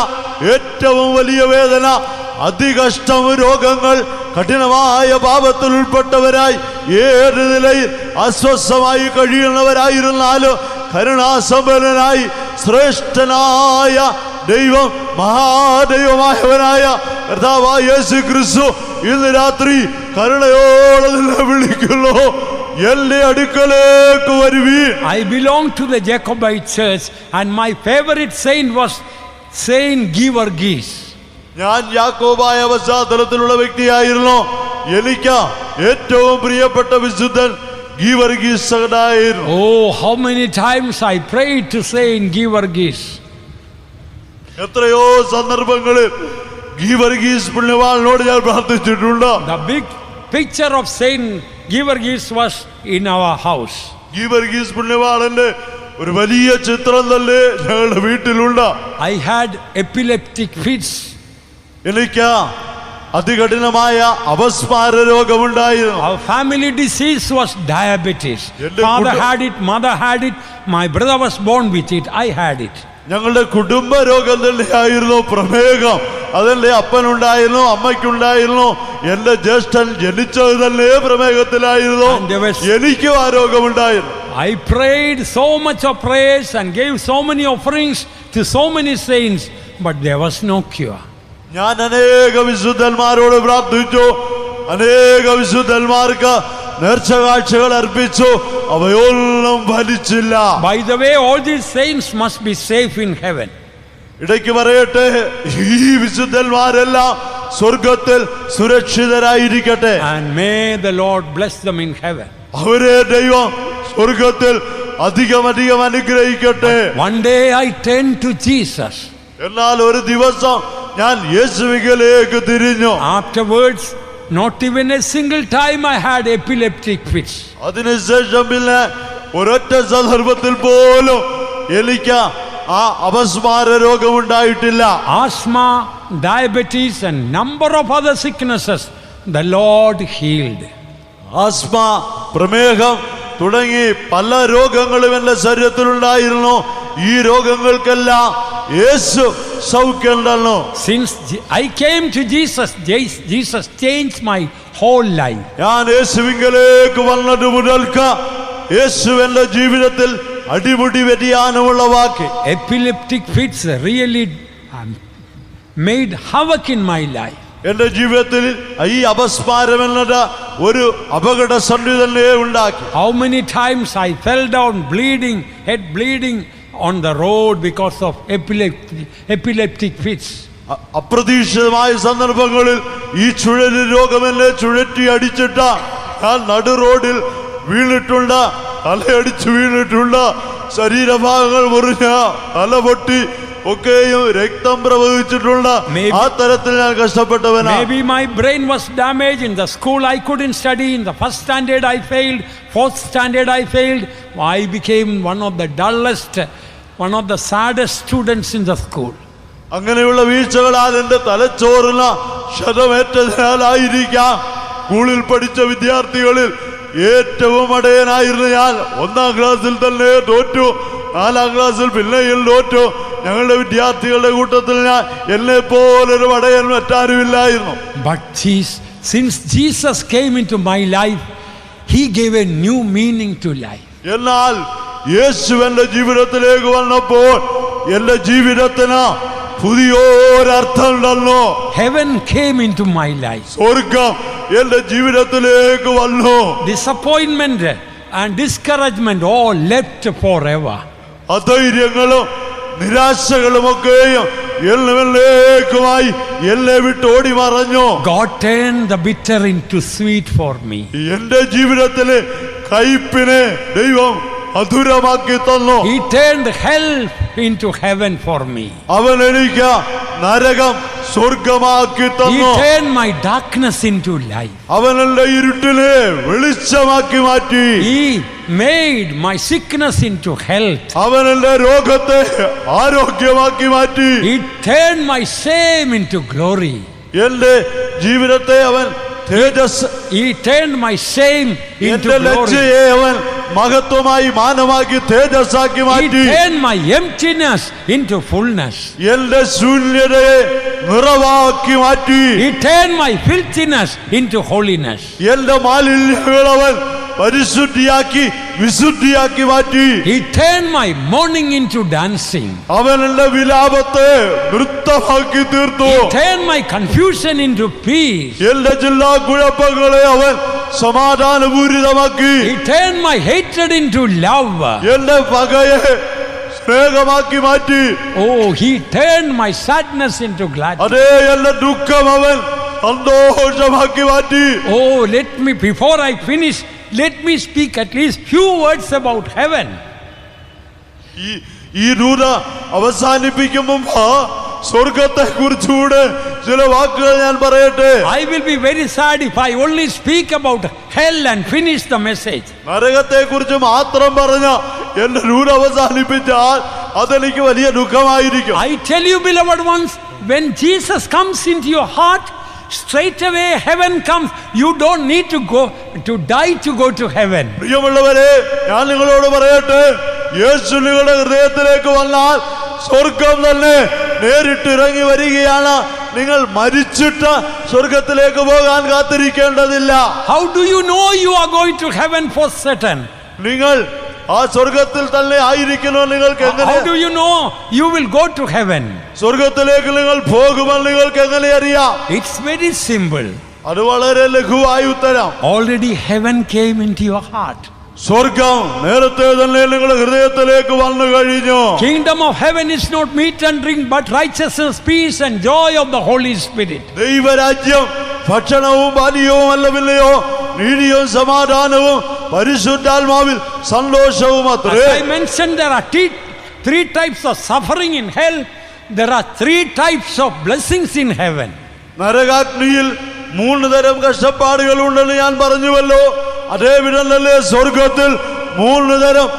ഏറ്റവും വലിയ വേദന, അതികഷ്ടം, രോഗങ്ങൾ, കഠിനമായ പാപത്തിൽ ഉൾപ്പെട്ടവരായി ഏത് നിലയിൽ അസ്വസ്ഥമായി കഴിയുന്നവരായിരുന്നാലും കരുണാസമ്പന്നനായി ശ്രേഷ്ഠനായ ദൈവം, മഹാദൈവമായവനായ കർത്താവായ യേശു ക്രിസ്തു ഇന്ന് രാത്രി കരുണയോടെ നിന്നെ വിളിക്കുന്നു, എന്റെ അടുക്കലേക്ക് വരുവീൻ.
I belong to the Jacobite church and my favorite saint was Saint Georgius.
ഞാൻ യാക്കോബായ പശ്ചാത്തലത്തിലുള്ള വ്യക്തിയായിരുന്നു. എനിക്ക് ഏറ്റവും പ്രിയപ്പെട്ട വിശുദ്ധൻ ഗീവർഗീസ് ആയിരുന്നു.
Oh, how many times I prayed to Saint Georgius.
എത്രയോ സന്ദർഭങ്ങളിൽ ഗീവർഗീസ് പുണ്യവാളനോട് ഞാൻ പ്രാർത്ഥിച്ചിട്ടുണ്ട്.
The big picture of Saint Georgius was in our house.
Geevarghese പുണ്യവാളന്റെ ഒരു വലിയ ചിത്രം തന്നെ ഞങ്ങളുടെ വീട്ടിലുണ്ട്.
I had epileptic fits.
എനിക്ക് അതികഠിനമായ അപസ്മാര രോഗമുണ്ടായിരുന്നു.
Our family disease was diabetes.
എന്റെ
Father had it, mother had it, my brother was born with it, I had it.
ഞങ്ങളുടെ കുടുംബ രോഗം തന്നെയായിരുന്നു പ്രമേഹം. അതെന്റെ അപ്പനുണ്ടായിരുന്നു, അമ്മയ്ക്കുണ്ടായിരുന്നു, എന്റെ ജ്യേഷ്ഠൻ ജനിച്ചത് തന്നെ പ്രമേഹത്തിലായിരുന്നു. എനിക്കും ആ രോഗമുണ്ടായിരുന്നു.
I prayed so much of prayers and gave so many offerings to so many saints, but there was no cure.
ഞാൻ അനേക വിശുദ്ധന്മാരോട് പ്രാർത്ഥിച്ചു, അനേക വിശുദ്ധന്മാർക്ക് നേർച്ചകാഴ്ചകൾ അർപ്പിച്ചു, അവയൊന്നും ഫലിച്ചില്ല.
By the way, all these saints must be safe in heaven.
ഇടയ്ക്ക് പറയട്ടെ, ഈ വിശുദ്ധന്മാരെല്ലാം സ്വർഗത്തിൽ സുരക്ഷിതരായിരിക്കട്ടെ.
And may the Lord bless them in heaven.
അവരെ ദൈവം സ്വർഗത്തിൽ അധികം അനുഗ്രഹിക്കട്ടെ.
One day I turned to Jesus.
എന്നാൽ ഒരു ദിവസം ഞാൻ യേശുവിലേക്ക് തിരിഞ്ഞു.
Afterwards, not even a single time I had epileptic fits.
അതിനുശേഷം പിന്നെ ഒരൊറ്റ സന്ദർഭത്തിൽ പോലും എനിക്ക് ആ അപസ്മാര രോഗമുണ്ടായിട്ടില്ല.
Asthma, diabetes and number of other sicknesses the Lord healed.
Asthma, പ്രമേഹം തുടങ്ങി പല രോഗങ്ങളും എൻ്റെ ശരീരത്തിലുണ്ടായിരുന്നു. ഈ രോഗങ്ങൾക്കെല്ലാം യേശു സൗഖ്യം തന്നു.
Since I came to Jesus, Jesus changed my whole life.
ഞാൻ യേശുവിങ്കലേക്ക് വന്നത് മുതൽക്ക് യേശു എൻ്റെ ജീവിതത്തിൽ അടിമുടി വ്യതിയാനമുള്ളവാക്കി.
Epileptic fits really made havoc in my life.
എൻ്റെ ജീവിതത്തിൽ ഈ അപസ്മാരം എന്നത് ഒരു അപകട സന്ധി തന്നെ ഉണ്ടാക്കി.
How many times I fell down bleeding, head bleeding on the road because of epileptic fits.
അപ്രതീക്ഷിതമായ സന്ദർഭങ്ങളിൽ ഈ ചുഴലി രോഗം എന്നെ ചുഴറ്റി അടിച്ചിട്ട് ഞാൻ നടു റോഡിൽ വീണിട്ടുണ്ട്, തലയടിച്ച് വീണിട്ടുണ്ട്, ശരീരഭാഗങ്ങൾ മുറിഞ്ഞ, തല പൊട്ടി ഒക്കെയും രക്തം പ്രവഹിച്ചിട്ടുണ്ട്. ആ തരത്തിൽ ഞാൻ കഷ്ടപ്പെട്ടവനാണ്.
Maybe my brain was damaged. In the school I couldn't study. In the first standard I failed. Fourth standard I failed. I became one of the dullest, one of the saddest students in the school.
അങ്ങനെയുള്ള വീഴ്ചകളാൽ എൻ്റെ തലച്ചോറിന് ക്ഷതമേറ്റതിനാലായിരിക്കാം സ്കൂളിൽ പഠിച്ച വിദ്യാർത്ഥികളിൽ ഏറ്റവും അടയനായിരുന്നു ഞാൻ. 1ാം ക്ലാസ്സിൽ തന്നെ തോറ്റു, 4ാം ക്ലാസ്സിൽ പിന്നെയും തോറ്റു. ഞങ്ങളുടെ വിദ്യാർത്ഥികളുടെ കൂട്ടത്തിൽ ഞാൻ എന്നെ പോലൊരു അടയൻ മറ്റാരുമില്ലായിരുന്നു.
But since Jesus came into my life, he gave a new meaning to life.
എന്നാൽ യേശു എൻ്റെ ജീവിതത്തിലേക്ക് വന്നപ്പോൾ എൻ്റെ ജീവിതത്തിന് പുതിയൊരർത്ഥം തന്നു.
Heaven came into my life.
സ്വർഗം എൻ്റെ ജീവിതത്തിലേക്ക് വന്നു.
Disappointment and discouragement all left forever.
അധൈര്യങ്ങളും നിരാശകളുമൊക്കെയും എന്നേക്കുമായി എന്നെ വിട്ട് ഓടി മറഞ്ഞു.
God turned the bitter into sweet for me.
എൻ്റെ ജീവിതത്തിലെ കയ്പിനെ ദൈവം മധുരമാക്കി തന്നു.
He turned hell into heaven for me.
അവൻ എനിക്ക് നരകം സ്വർഗമാക്കി
He
തന്നു.
turned my darkness into light.
അവൻ എന്റെ ഇരുട്ടിനെ വെളിച്ചമാക്കി മാറ്റി.
He made my sickness into health.
അവൻ എന്റെ രോഗത്തെ ആരോഗ്യമാക്കി മാറ്റി.
He turned my shame into glory.
എന്റെ ജീവിതത്തെ അവൻ തേജസ്,
He turned my shame into
എന്റെ
glory.
ലജ്ജയെ അവൻ മഹത്വമായി മാനമാക്കി തേജസ്സാക്കി
He
മാറ്റി.
turned my emptiness into fullness.
എന്റെ ശൂന്യതയെ നിറവാക്കി മാറ്റി.
He turned my filthiness into holiness.
എന്റെ മാലിന്യങ്ങൾ അവൻ പരിശുദ്ധിയാക്കി വിശുദ്ധിയാക്കി മാറ്റി.
He turned my mourning into dancing.
അവൻ എന്റെ വിലാപത്തെ നൃത്തമാക്കി തീർത്തു.
He turned my confusion into peace.
എന്റെ ജില്ലാ കുഴപ്പങ്ങളെ അവൻ സമാധാനപൂരിതമാക്കി.
He turned my hatred into love.
എന്റെ പകയെ സ്നേഹമാക്കി മാറ്റി.
Oh, he turned my sadness into gladness.
അതേ എന്റെ ദുഃഖം അവൻ സന്തോഷമാക്കി മാറ്റി.
Oh, before I finish, let me speak at least few words about heaven.
ഈ രൂപ അവസാനിപ്പിക്കും മുമ്പ് സ്വർഗത്തെ കുറിച്ചുകൂടെ ചില വാക്കുകൾ ഞാൻ പറയട്ടെ.
I will be very sad if I only speak about hell and finish the message.
നരകത്തെ കുറിച്ച് മാത്രം പറഞ്ഞ എന്റെ രൂപ അവസാനിപ്പിച്ചാൽ അതെനിക്ക് വലിയ ദുഃഖമായിരിക്കും.
I tell you, beloved ones, when Jesus comes into your heart, straight away heaven comes. You don't need to die to go to heaven.
പ്രിയമുള്ളവരെ, ഞാൻ നിങ്ങളോട് പറയട്ടെ, യേശു നിങ്ങളുടെ ഹൃദയത്തിലേക്ക് വന്നാൽ സ്വർഗം തന്നെ നേരിട്ട് ഇറങ്ങി വരികയാണ്. നിങ്ങൾ മരിച്ചിട്ട് സ്വർഗത്തിലേക്ക് പോകാൻ കാത്തിരിക്കേണ്ടതില്ല.
How do you know you are going to heaven for certain?
നിങ്ങൾ ആ സ്വർഗത്തിൽ തന്നെ ആയിരിക്കുന്നു. നിങ്ങൾക്ക് എങ്ങനെ,
How do you know you will go to heaven?
സ്വർഗത്തിലേക്ക് നിങ്ങൾ പോകുമെന്ന് നിങ്ങൾക്ക് എങ്ങനെ അറിയാം?
It's very simple.
അത് വളരെ ലഘുവായ ഉത്തരം.
Already heaven came into your heart.
സ്വർഗം നേരത്തെ തന്നെ നിങ്ങളുടെ ഹൃദയത്തിലേക്ക് വന്നു കഴിഞ്ഞു.
Kingdom of heaven is not meat and drink, but righteousness, peace and joy of the Holy Spirit.
ദൈവരാജ്യം ഭക്ഷണവും പാനീയവും അല്ലവില്ലയോ, നീതിയും സമാധാനവും പരിശുദ്ധാത്മാവിൽ സന്തോഷവും അത്രേ.
As I mentioned, there are three types of suffering in hell. There are 3 types of blessings in heaven.
നരകാഗ്നിയിൽ 3 തരം കഷ്ടപ്പാടുകൾ ഉണ്ടെന്ന് ഞാൻ പറഞ്ഞുവല്ലോ. അതേ വിധം തന്നെ സ്വർഗത്തിൽ 3 തരം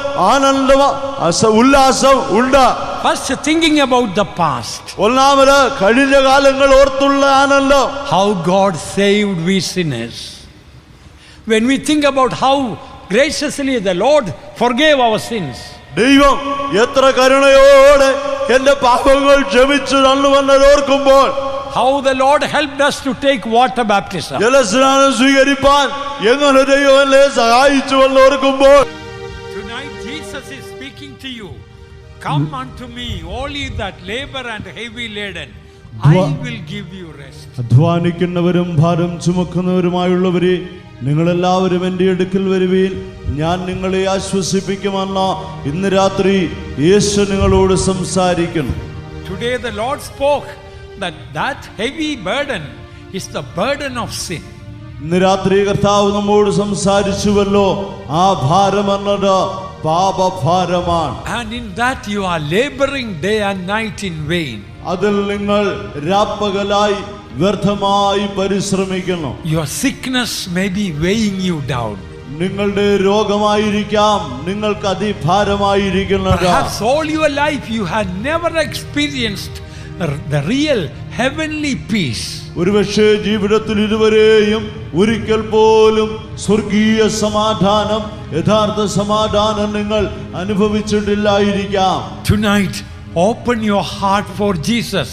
ഉല്ലാസം ഉണ്ട്.
First, thinking about the past.
ഒന്നാമത് കഴിഞ്ഞ കാലങ്ങൾ ഓർത്തുള്ള ആനന്ദം.
How God saved we sinners. When we think about how graciously the Lord forgave our sins.
ദൈവം എത്ര കരുണയോടെ എന്റെ പാപങ്ങൾ ക്ഷമിച്ചു തന്നുവെന്നത് ഓർക്കുമ്പോൾ,
How the Lord helped us to take water baptism.
ജലസ്നാനം സ്വീകരിപ്പാൻ എങ്ങനെ ദൈവം എന്നെ സഹായിച്ചുവെന്ന് ഓർക്കുമ്പോൾ,
Tonight Jesus is speaking to you. Come unto me, all ye that labor and heavy laden, I will give you rest.
അധ്വാനിക്കുന്നവരും ഭാരം ചുമക്കുന്നവരുമായുള്ളവരെ, നിങ്ങളെല്ലാവരും എൻ്റെ അടുക്കൽ വരുവീൻ, ഞാൻ നിങ്ങളെ ആശ്വസിപ്പിക്കുമെന്ന് ഇന്ന് രാത്രി യേശു നിങ്ങളോട് സംസാരിക്കുന്നു.
Today the Lord spoke that heavy burden is the burden of sin.
ഇന്ന് രാത്രി കർത്താവ് നമ്മോട് സംസാരിച്ചുവല്ലോ, ആ ഭാരം എന്നത് പാപഭാരമാണ്.
And in that you are laboring day and night in vain.
അതിൽ നിങ്ങൾ രാപ്പകലായി വ്യർത്ഥമായി പരിശ്രമിക്കുന്നു.
Your sickness may be weighing you down.
നിങ്ങളുടെ രോഗമായിരിക്കാം നിങ്ങൾക്ക് അതിഭാരമായിരിക്കുന്നത്.
Perhaps all your life you have never experienced the real heavenly peace.
ഒരുപക്ഷേ ജീവിതത്തിൽ ഇതുവരെയും ഒരിക്കൽ പോലും സ്വർഗീയ സമാധാനം, യഥാർത്ഥ സമാധാനം നിങ്ങൾ അനുഭവിച്ചിട്ടില്ലായിരിക്കാം.
Tonight, open your heart for Jesus.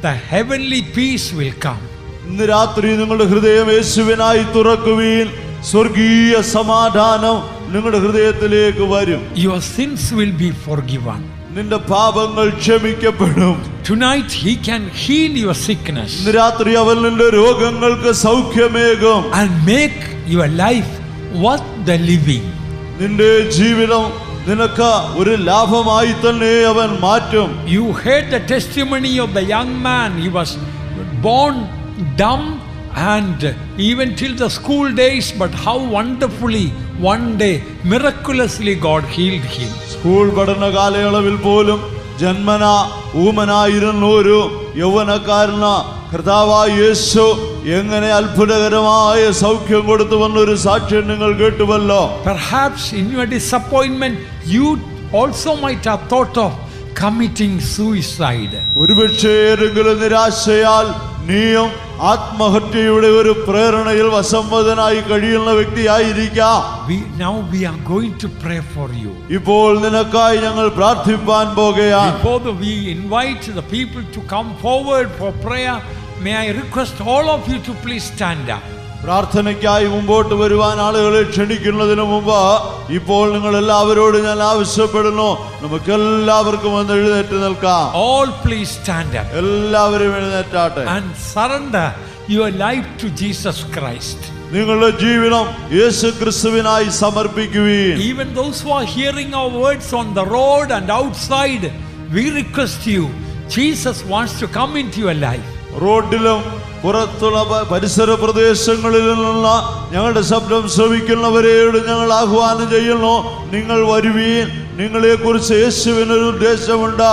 The heavenly peace will come.
ഇന്ന് രാത്രി നിങ്ങളുടെ ഹൃദയം യേശുവിനായി തുറക്കുവീൻ. സ്വർഗീയ സമാധാനം നിങ്ങളുടെ ഹൃദയത്തിലേക്ക് വരും.
Your sins will be forgiven.
നിന്റെ പാപങ്ങൾ ക്ഷമിക്കപ്പെടും.
Tonight he can heal your sickness
ഇന്ന് രാത്രി അവൻ നിന്റെ രോഗങ്ങൾക്ക് സൗഖ്യമേകും.
and make your life worth the living.
നിന്റെ ജീവിതം നിനക്ക് ഒരു ലാഭമായി തന്നെ അവൻ മാറ്റും.
You heard the testimony of the young man. He was born dumb and even till the school days, but how wonderfully one day miraculously God healed him.
School പഠന കാലയളവിൽ പോലും ജന്മന ഊമനായിരുന്ന ഒരു യൗവനക്കാരന് കർത്താവായ യേശു എങ്ങനെ അത്ഭുതകരമായ സൗഖ്യം കൊടുത്തുവെന്നൊരു സാക്ഷ്യം നിങ്ങൾ കേട്ടുവല്ലോ.
Perhaps in your disappointment you also might have thought of committing suicide.
ഒരുപക്ഷേ ഏതെങ്കിലും നിരാശയാൽ നീയും ആത്മഹത്യയുടെ ഒരു പ്രേരണയിൽ വസംവദനായി കഴിയുന്ന വ്യക്തിയായിരിക്കാം.
Now we are going to pray for you.
ഇപ്പോൾ നിനക്കായി ഞങ്ങൾ പ്രാർത്ഥിപ്പാൻ പോകുകയാണ്.
Before we invite the people to come forward for prayer, may I request all of you to please stand up.
പ്രാർത്ഥനയ്ക്കായി മുമ്പോട്ട് വരുവാൻ ആളുകളെ ക്ഷണിക്കുന്നതിന് മുമ്പ് ഇപ്പോൾ നിങ്ങൾ എല്ലാവരോടും ഞാൻ ആവശ്യപ്പെടുന്നു, നമുക്ക് എല്ലാവർക്കും ഒന്ന് എഴുന്നേറ്റ് നിൽക്കാം.
All please stand up.
എല്ലാവരും എഴുന്നേറ്റാട്ടെ.
And surrender your life to Jesus Christ.
നിങ്ങളുടെ ജീവിതം യേശുക്രിസ്തുവിനായി സമർപ്പിക്കുവീൻ.
Even those who are hearing our words on the road and outside, we request you, Jesus wants to come into your life.
റോഡിലും പുറത്തുള്ള പരിസര പ്രദേശങ്ങളിൽ നിന്നുള്ള ഞങ്ങളുടെ ശബ്ദം ശ്രവിക്കുന്നവരെയോട് ഞങ്ങൾ ആഹ്വാനം ചെയ്യുന്നു, നിങ്ങൾ വരുവീൻ. നിങ്ങളെ കുറിച്ച് യേശുവിനൊരു ഉദ്ദേശമുണ്ട്.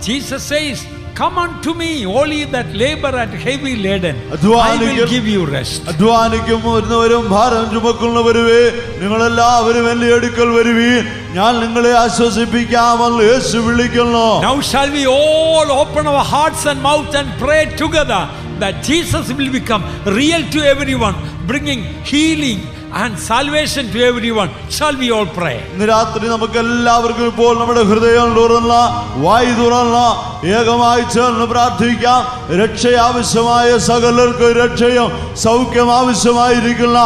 Jesus says, come unto me, all ye that labor and heavy laden, I will give you rest.
അധ്വാനിക്കും വരുന്നവരും ഭാരം ചുമക്കുന്നവരുവേ, നിങ്ങളെല്ലാവരും എന്റെ അടുക്കൽ വരുവീൻ, ഞാൻ നിങ്ങളെ ആശ്വസിപ്പിക്കാമെന്ന് യേശു വിളിക്കുന്നു.
Now shall we all open our hearts and mouth and pray together that Jesus will become real to everyone, bringing healing and salvation to everyone. Shall we all pray?
ഇന്ന് രാത്രി നമുക്ക് എല്ലാവർക്കും ഇപ്പോൾ നമ്മുടെ ഹൃദയം തുറന്ന വായു തുറന്ന ഏകമായി ചേർന്ന് പ്രാർത്ഥിക്കാം. രക്ഷ ആവശ്യമായ സകലർക്കും രക്ഷയും സൗഖ്യം ആവശ്യമായിരിക്കുന്ന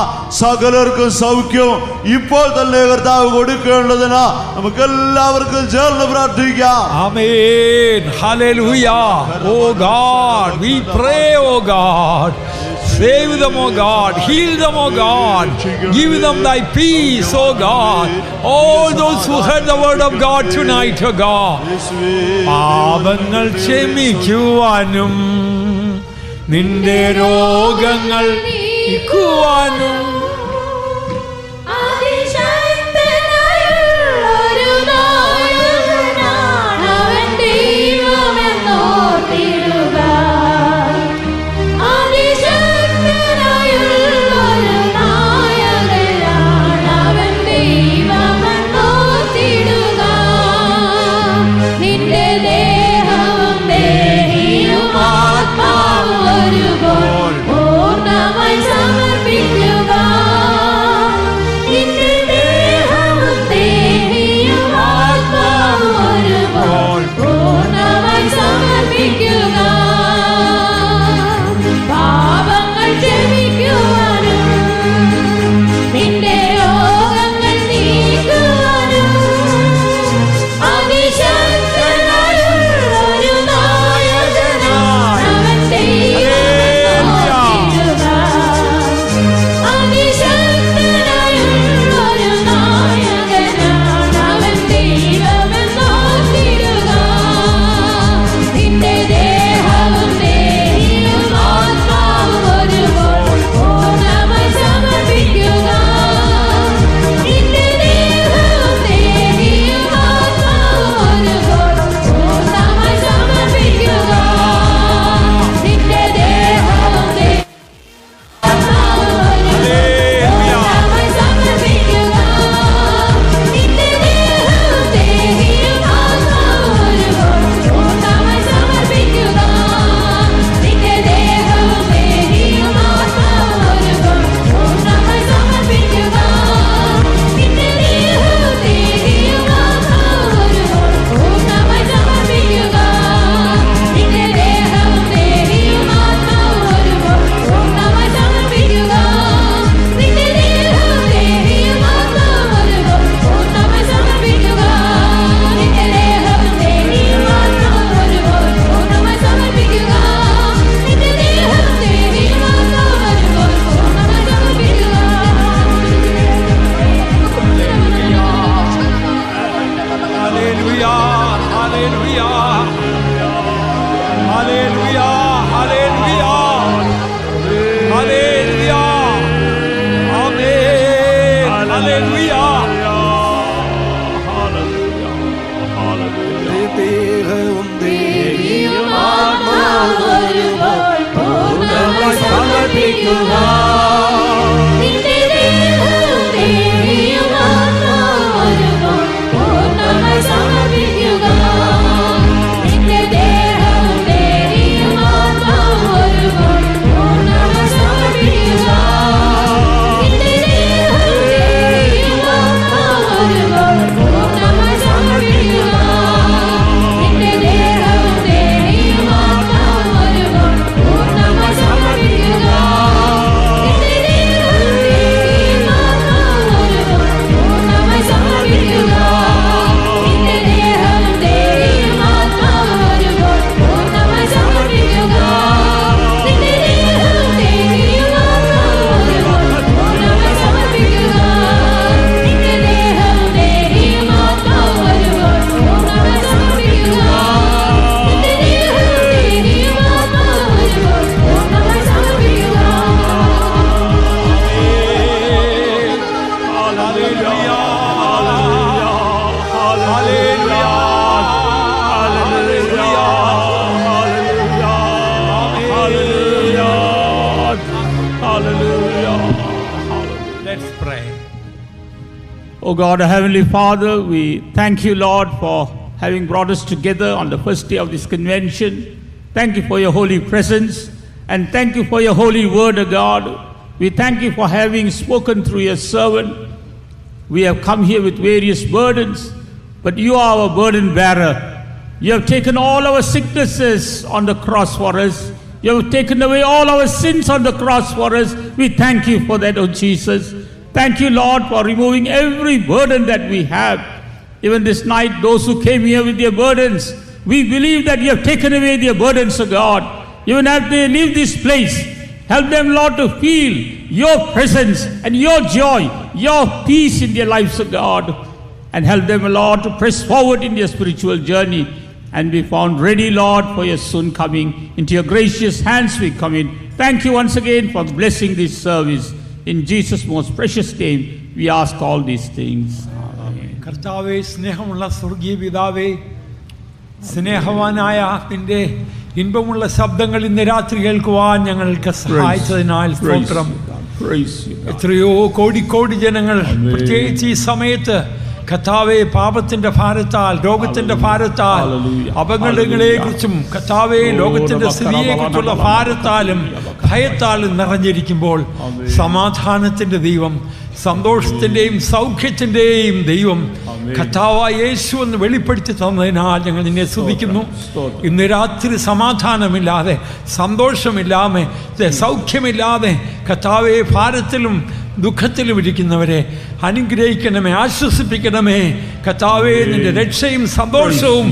സകലർക്കും സൗഖ്യവും ഇപ്പോൾ തന്നെ കർത്താവ് കൊടുക്കേണ്ടതിന് നമുക്ക് എല്ലാവർക്കും ചേർന്ന് പ്രാർത്ഥിക്കാം.
Amen. Hallelujah. Oh God, we pray, oh God. Save them, oh God. Heal them, oh God. Give them thy peace, oh God. All those who heard the word of God tonight, oh God. പാപങ്ങൾ ക്ഷമിക്കുവാനും നിന്റെ രോഗങ്ങൾ നീക്കുവാനും
പൂർണ്ണമായി സമർപ്പിക്കുക. സമർപ്പിക്കുക നിന്റെ ദേഹവും ദേഹിയും ആത്മാവും പൂർണ്ണമായി സമർപ്പിക്കുക നിന്റെ ദേഹവും ദേഹിയും ആത്മാവും പൂർണ്ണമായി സമർപ്പിക്കുക നിന്റെ ദേഹവും ദേഹിയും ആത്മാവും പൂർണ്ണമായി സമർപ്പിക്കുക നിന്റെ ദേഹവും ദേഹിയും ആത്മാവും പൂർണ്ണമായി സമർപ്പിക്കുക നിന്റെ ദേഹവും ദേഹിയും ആത്മാവും പൂർണ്ണമായി സമർപ്പിക്കുക നിന്റെ ദേഹവും ദേഹിയും ആത്മാവും പൂർണ്ണമായി സമർപ്പിക്കുക നിന്റെ ദേഹവും ദേഹിയും ആത്മാവും പൂർണ്ണമായി സമർപ്പിക്കുക നിന്റെ ദേഹവും ദേഹിയും ആത്മാവും പൂർണ്ണമായി സമർപ്പിക്കുക നിന്റെ ദേഹവും ദേഹിയും ആത്മാവും പൂർണ്ണമായി സമർപ്പിക്കുക
Let's pray.
Oh God, our Heavenly Father, we thank you, Lord, for having brought us together on the first day of this convention. Thank you for your holy presence, and thank you for your holy word, O God. We thank you for having spoken through your servant. We have come here with various burdens, but you are our burden bearer. You have taken all our sicknesses on the cross for us. You have taken away all our sins on the cross for us. We thank you for that, O Jesus. Thank you, Lord, for removing every burden that we have. Even this night, those who came here with their burdens, we believe that you have taken away their burdens, O God. Even as they leave this place, help them, Lord, to feel your presence and your joy, your peace in their lives, O God. And help them, Lord, to press forward in their spiritual journey and be found ready, Lord, for your soon coming. Into your gracious hands we come in. Thank you once again for blessing this service. In Jesus' most precious name, we ask all these things.
കർത്താവേ, സ്നേഹമുള്ള സ്വർഗീയ പിതാവേ, സ്നേഹവാനായ നിന്റെ ഇൻപമുള്ള ശബ്ദങ്ങൾ ഇന്ന് രാത്രി കേൾക്കുവാൻ ഞങ്ങൾക്ക് സഹായിച്ചതിനാൽ സ്തോത്രം.
Praise you, God.
എത്രയോ കോടി ജനങ്ങൾ പ്രത്യേകിച്ച് ഈ സമയത്ത് കർത്താവെ പാപത്തിന്റെ ഭാരത്താൽ, രോഗത്തിന്റെ ഭാരത്താൽ, അപകടങ്ങളെ കുറിച്ചും കർത്താവെ ലോകത്തിന്റെ സ്ഥിതിയെ കുറിച്ചുള്ള ഭാരത്താലും ഭയത്താലും നിറഞ്ഞിരിക്കുമ്പോൾ സമാധാനത്തിന്റെ ദൈവം, സന്തോഷത്തിന്റെയും സൗഖ്യത്തിന്റെയും ദൈവം കർത്താവായ യേശു എന്ന് വെളിപ്പെടുത്തി തന്നതിനാൽ ഞങ്ങൾ നിന്നെ സ്തുതിക്കുന്നു. ഇന്ന് രാത്രി സമാധാനമില്ലാതെ, സന്തോഷമില്ലാതെ, സൗഖ്യമില്ലാതെ കർത്താവെ ഭാരത്തിലും ദുഃഖത്തിലും ഇരിക്കുന്നവരെ അനുഗ്രഹിക്കണമേ, ആശ്വസിപ്പിക്കണമേ. കർത്താവേ, നിന്റെ രക്ഷയും സന്തോഷവും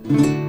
Thank you.